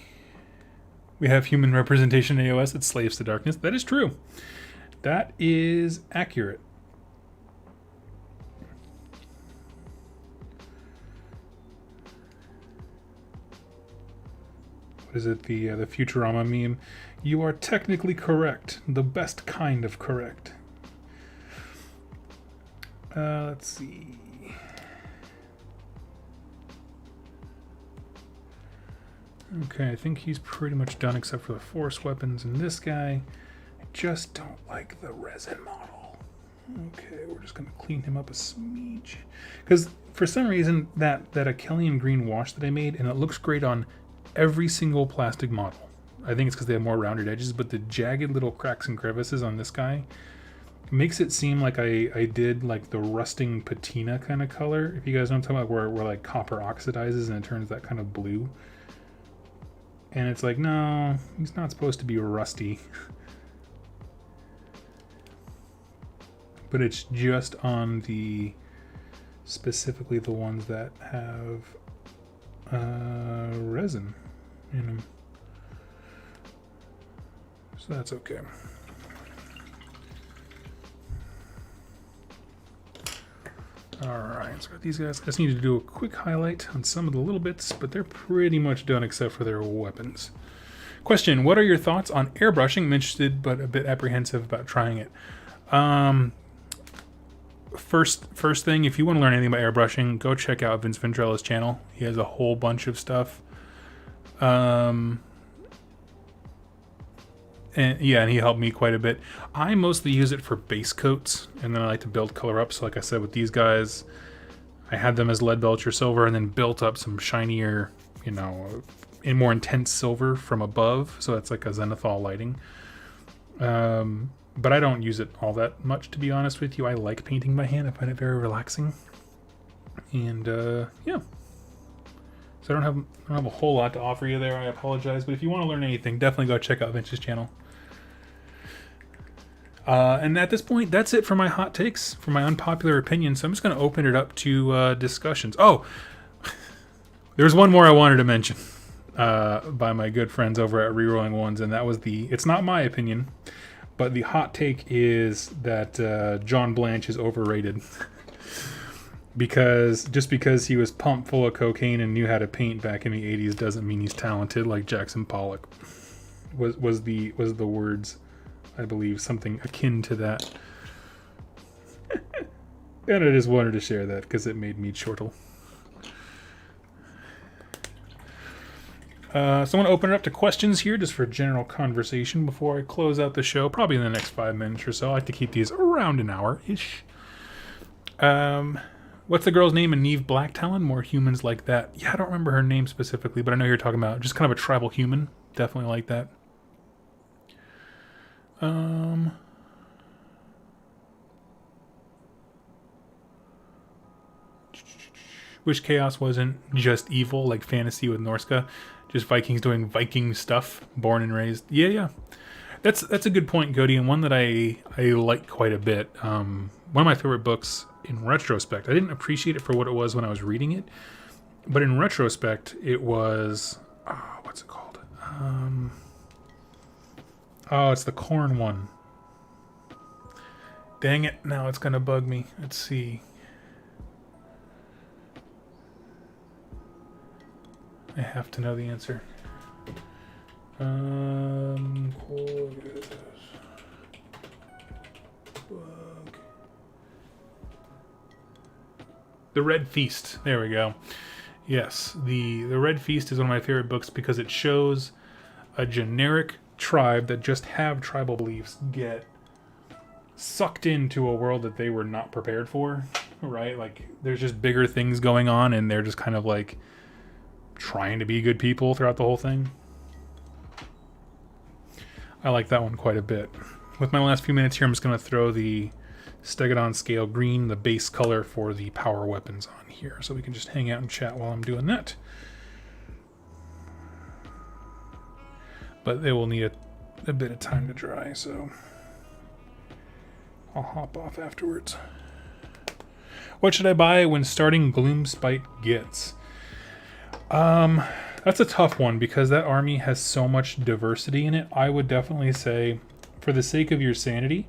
We have human representation in AOS that slaves to darkness. That is true. That is accurate. What is it? The Futurama meme. You are technically correct. The best kind of correct. Let's see. Okay, I think he's pretty much done except for the force weapons and this guy. I just don't like the resin model. Okay, we're just gonna clean him up a smidge. Because for some reason that Achillean green wash that I made, and it looks great on every single plastic model. I think it's because they have more rounded edges, but the jagged little cracks and crevices on this guy makes it seem like I did like the rusting patina kind of color. If you guys know what I'm talking about, where like copper oxidizes and it turns that kind of blue. And it's like, no, he's not supposed to be rusty. But it's just on the, specifically the ones that have resin in them. So that's okay. Alright, so these guys, I just need to do a quick highlight on some of the little bits, but they're pretty much done except for their weapons. Question, what are your thoughts on airbrushing? I'm interested, but a bit apprehensive about trying it. First thing, if you want to learn anything about airbrushing, go check out Vince Ventrella's channel. He has a whole bunch of stuff. And he helped me quite a bit. I mostly use it for base coats, and then I like to build color up. So like I said, with these guys, I had them as lead belcher silver and then built up some shinier, you know, in more intense silver from above. So that's like a zenithal lighting. But I don't use it all that much, to be honest with you. I like painting by hand. I find it very relaxing. And yeah. So I don't have a whole lot to offer you there. I apologize. But if you want to learn anything, definitely go check out Vince's channel. And at this point, that's it for my hot takes, for my unpopular opinions. So I'm just going to open it up to discussions. Oh, there's one more I wanted to mention by my good friends over at Rerolling Ones, and that was it's not my opinion, but the hot take is that John Blanche is overrated. Just because he was pumped full of cocaine and knew how to paint back in the 80s doesn't mean he's talented like Jackson Pollock. Was the words, I believe, something akin to that. And I just wanted to share that because it made me chortle. So I'm going to open it up to questions here just for general conversation before I close out the show, probably in the next 5 minutes or so. I like to keep these around an hour-ish. What's the girl's name in Neve Blacktalon? More humans like that. Yeah, I don't remember her name specifically, but I know you're talking about just kind of a tribal human. Definitely like that. Wish Chaos wasn't just evil like fantasy with Norska. Just Vikings doing Viking stuff, born and raised. Yeah. That's a good point, Cody, and one that I like quite a bit. One of my favorite books in retrospect. I didn't appreciate it for what it was when I was reading it, but in retrospect, it was... what's it called? It's the corn one. Dang it, now it's going to bug me. Let's see. I have to know the answer. The Red Feast. There we go. Yes, the Red Feast is one of my favorite books because it shows a generic tribe that just have tribal beliefs get sucked into a world that they were not prepared for, right? Like, there's just bigger things going on, and they're just kind of like trying to be good people throughout the whole thing. I like that one quite a bit. With my last few minutes here, I'm just going to throw the Stegodon Scale Green, the base color for the power weapons, on here, so we can just hang out and chat while I'm doing that. But they will need a bit of time to dry, so I'll hop off afterwards. What should I buy when starting Gloomspite Gits? That's a tough one because that army has so much diversity in it. I would definitely say, for the sake of your sanity,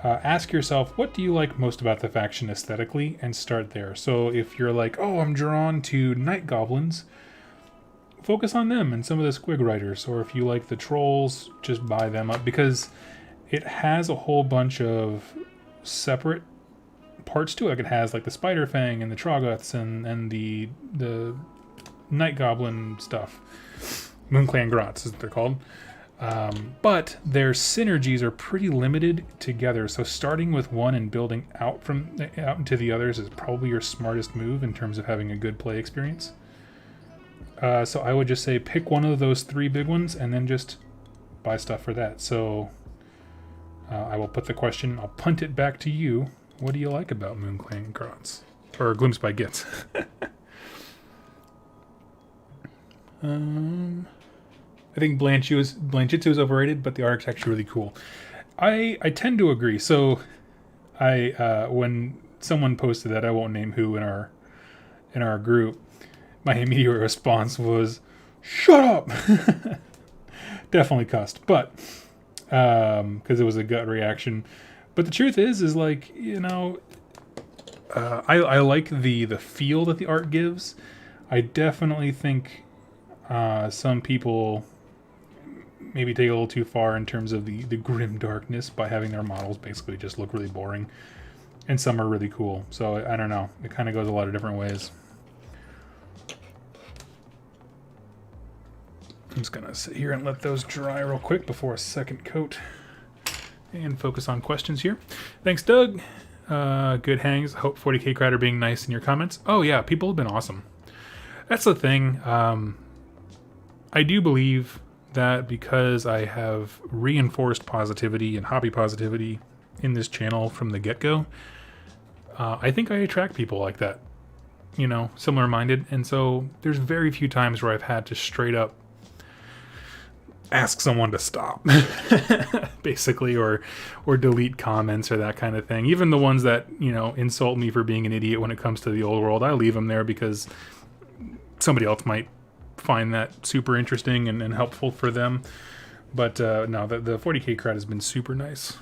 ask yourself, what do you like most about the faction aesthetically, and start there. So if you're like, oh, I'm drawn to night goblins, focus on them and some of the squig riders. Or if you like the trolls, just buy them up, because it has a whole bunch of separate parts to it. Like it has like the spider fang and the troggoths and the night goblin stuff. Moonclan Grots, as they're called. But their synergies are pretty limited together. So starting with one and building out into the others is probably your smartest move in terms of having a good play experience. So I would just say pick one of those 3 big ones and then just buy stuff for that. So I will put the question, I'll punt it back to you. What do you like about Moonclan Grots? Or Glimpse by Gits. I think Blanchitsu is overrated, but the art's actually really cool. I tend to agree. So when someone posted that, I won't name who in our group, my immediate response was, "Shut up!" Definitely cussed, but because it was a gut reaction. But the truth is like, I like the feel that the art gives. I definitely think some people maybe take it a little too far in terms of the grim darkness by having their models basically just look really boring. And some are really cool. So I don't know. It kind of goes a lot of different ways. I'm just going to sit here and let those dry real quick before a second coat. And focus on questions here. Thanks, Doug. Good hangs. Hope 40k crowd are being nice in your comments. Oh yeah, people have been awesome. That's the thing. I do believe that because I have reinforced positivity and hobby positivity in this channel from the get-go, I think I attract people like that, similar-minded. And so there's very few times where I've had to straight up ask someone to stop, basically, or delete comments or that kind of thing. Even the ones that, insult me for being an idiot when it comes to the old world, I leave them there because somebody else might find that super interesting and helpful for them. But no, the 40k crowd has been super nice.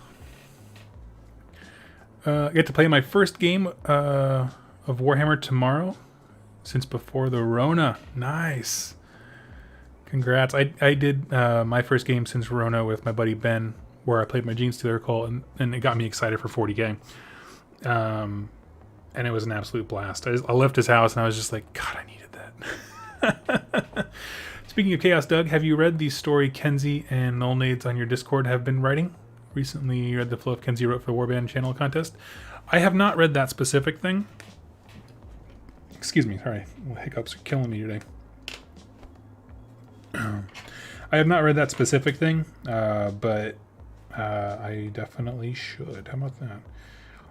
I get to play my first game of Warhammer tomorrow since before the Rona. Nice. Congrats. I did my first game since Rona with my buddy Ben, where I played my Genestealer cult, and it got me excited for 40k. And it was an absolute blast. I left his house and I was just like, God, I needed that. Speaking of Chaos, Doug, have you read the story Kenzie and Nullnades on your Discord have been writing? Recently you read the fluff Kenzie wrote for the Warband channel contest. I have not read that specific thing. Excuse me, sorry. Hiccups are killing me today. I have not read that specific thing, but I definitely should. How about that?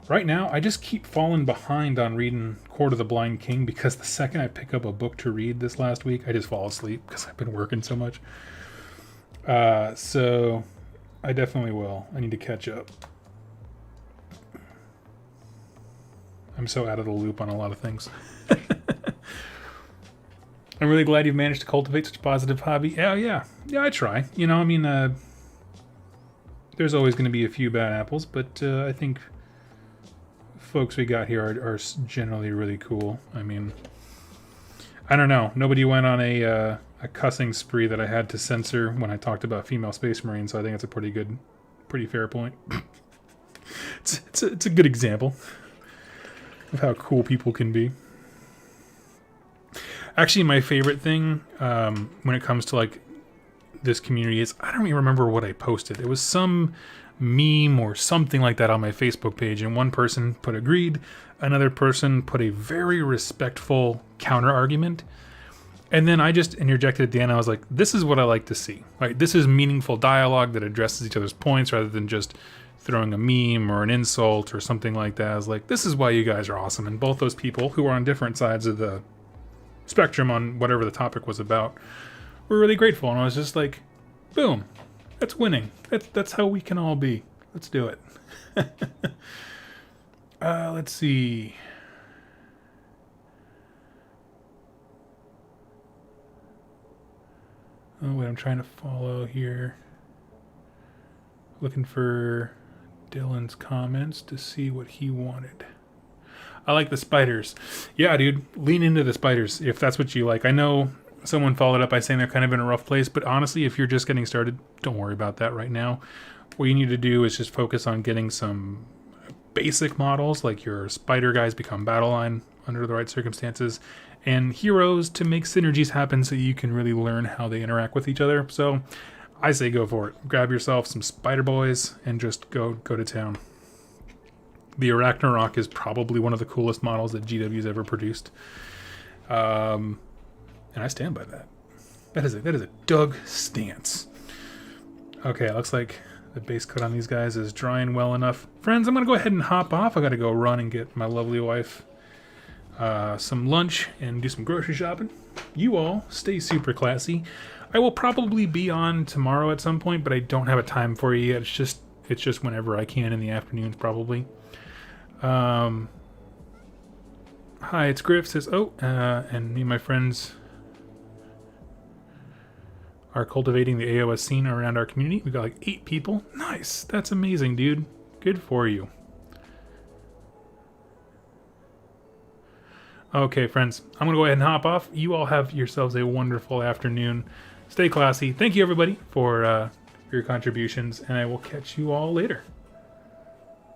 Right now, I just keep falling behind on reading Court of the Blind King because the second I pick up a book to read this last week, I just fall asleep because I've been working so much. So I definitely will. I need to catch up. I'm so out of the loop on a lot of things. I'm really glad you've managed to cultivate such a positive hobby. Yeah, I try. There's always going to be a few bad apples, but I think folks we got here are generally really cool. I mean, I don't know. Nobody went on a cussing spree that I had to censor when I talked about female space marines, so I think it's a pretty fair point. it's a good example of how cool people can be. Actually, my favorite thing when it comes to like this community is, I don't even remember what I posted. It was some meme or something like that on my Facebook page, and one person put agreed, another person put a very respectful counter argument, and then I just interjected at the end. I was like, this is what I like to see. Right? This is meaningful dialogue that addresses each other's points rather than just throwing a meme or an insult or something like that. I was like, this is why you guys are awesome. And both those people who are on different sides of the spectrum on whatever the topic was about were really grateful. And I was just like, boom, that's winning. That's how we can all be. Let's do it. Let's see. Oh, wait, I'm trying to follow here. Looking for Dylan's comments to see what he wanted. I like the spiders. Yeah, dude, lean into the spiders if that's what you like. I know someone followed up by saying they're kind of in a rough place, but honestly, if you're just getting started, don't worry about that right now. What you need to do is just focus on getting some basic models, like your spider guys become battle line under the right circumstances, and heroes to make synergies happen so you can really learn how they interact with each other. So I say go for it. Grab yourself some spider boys and just go to town. The Arachnarok is probably one of the coolest models that GW's ever produced. And I stand by that. That is a Doug stance. Okay, looks like the base coat on these guys is drying well enough. Friends, I'm going to go ahead and hop off. I got to go run and get my lovely wife some lunch and do some grocery shopping. You all stay super classy. I will probably be on tomorrow at some point, but I don't have a time for you yet. It's just whenever I can in the afternoons, probably. Hi, it's Griff. Says, and me and my friends are cultivating the AOS scene around our community. We got like 8 people. Nice. That's amazing, dude. Good for you. Okay, friends, I'm going to go ahead and hop off. You all have yourselves a wonderful afternoon. Stay classy. Thank you, everybody, for your contributions, and I will catch you all later.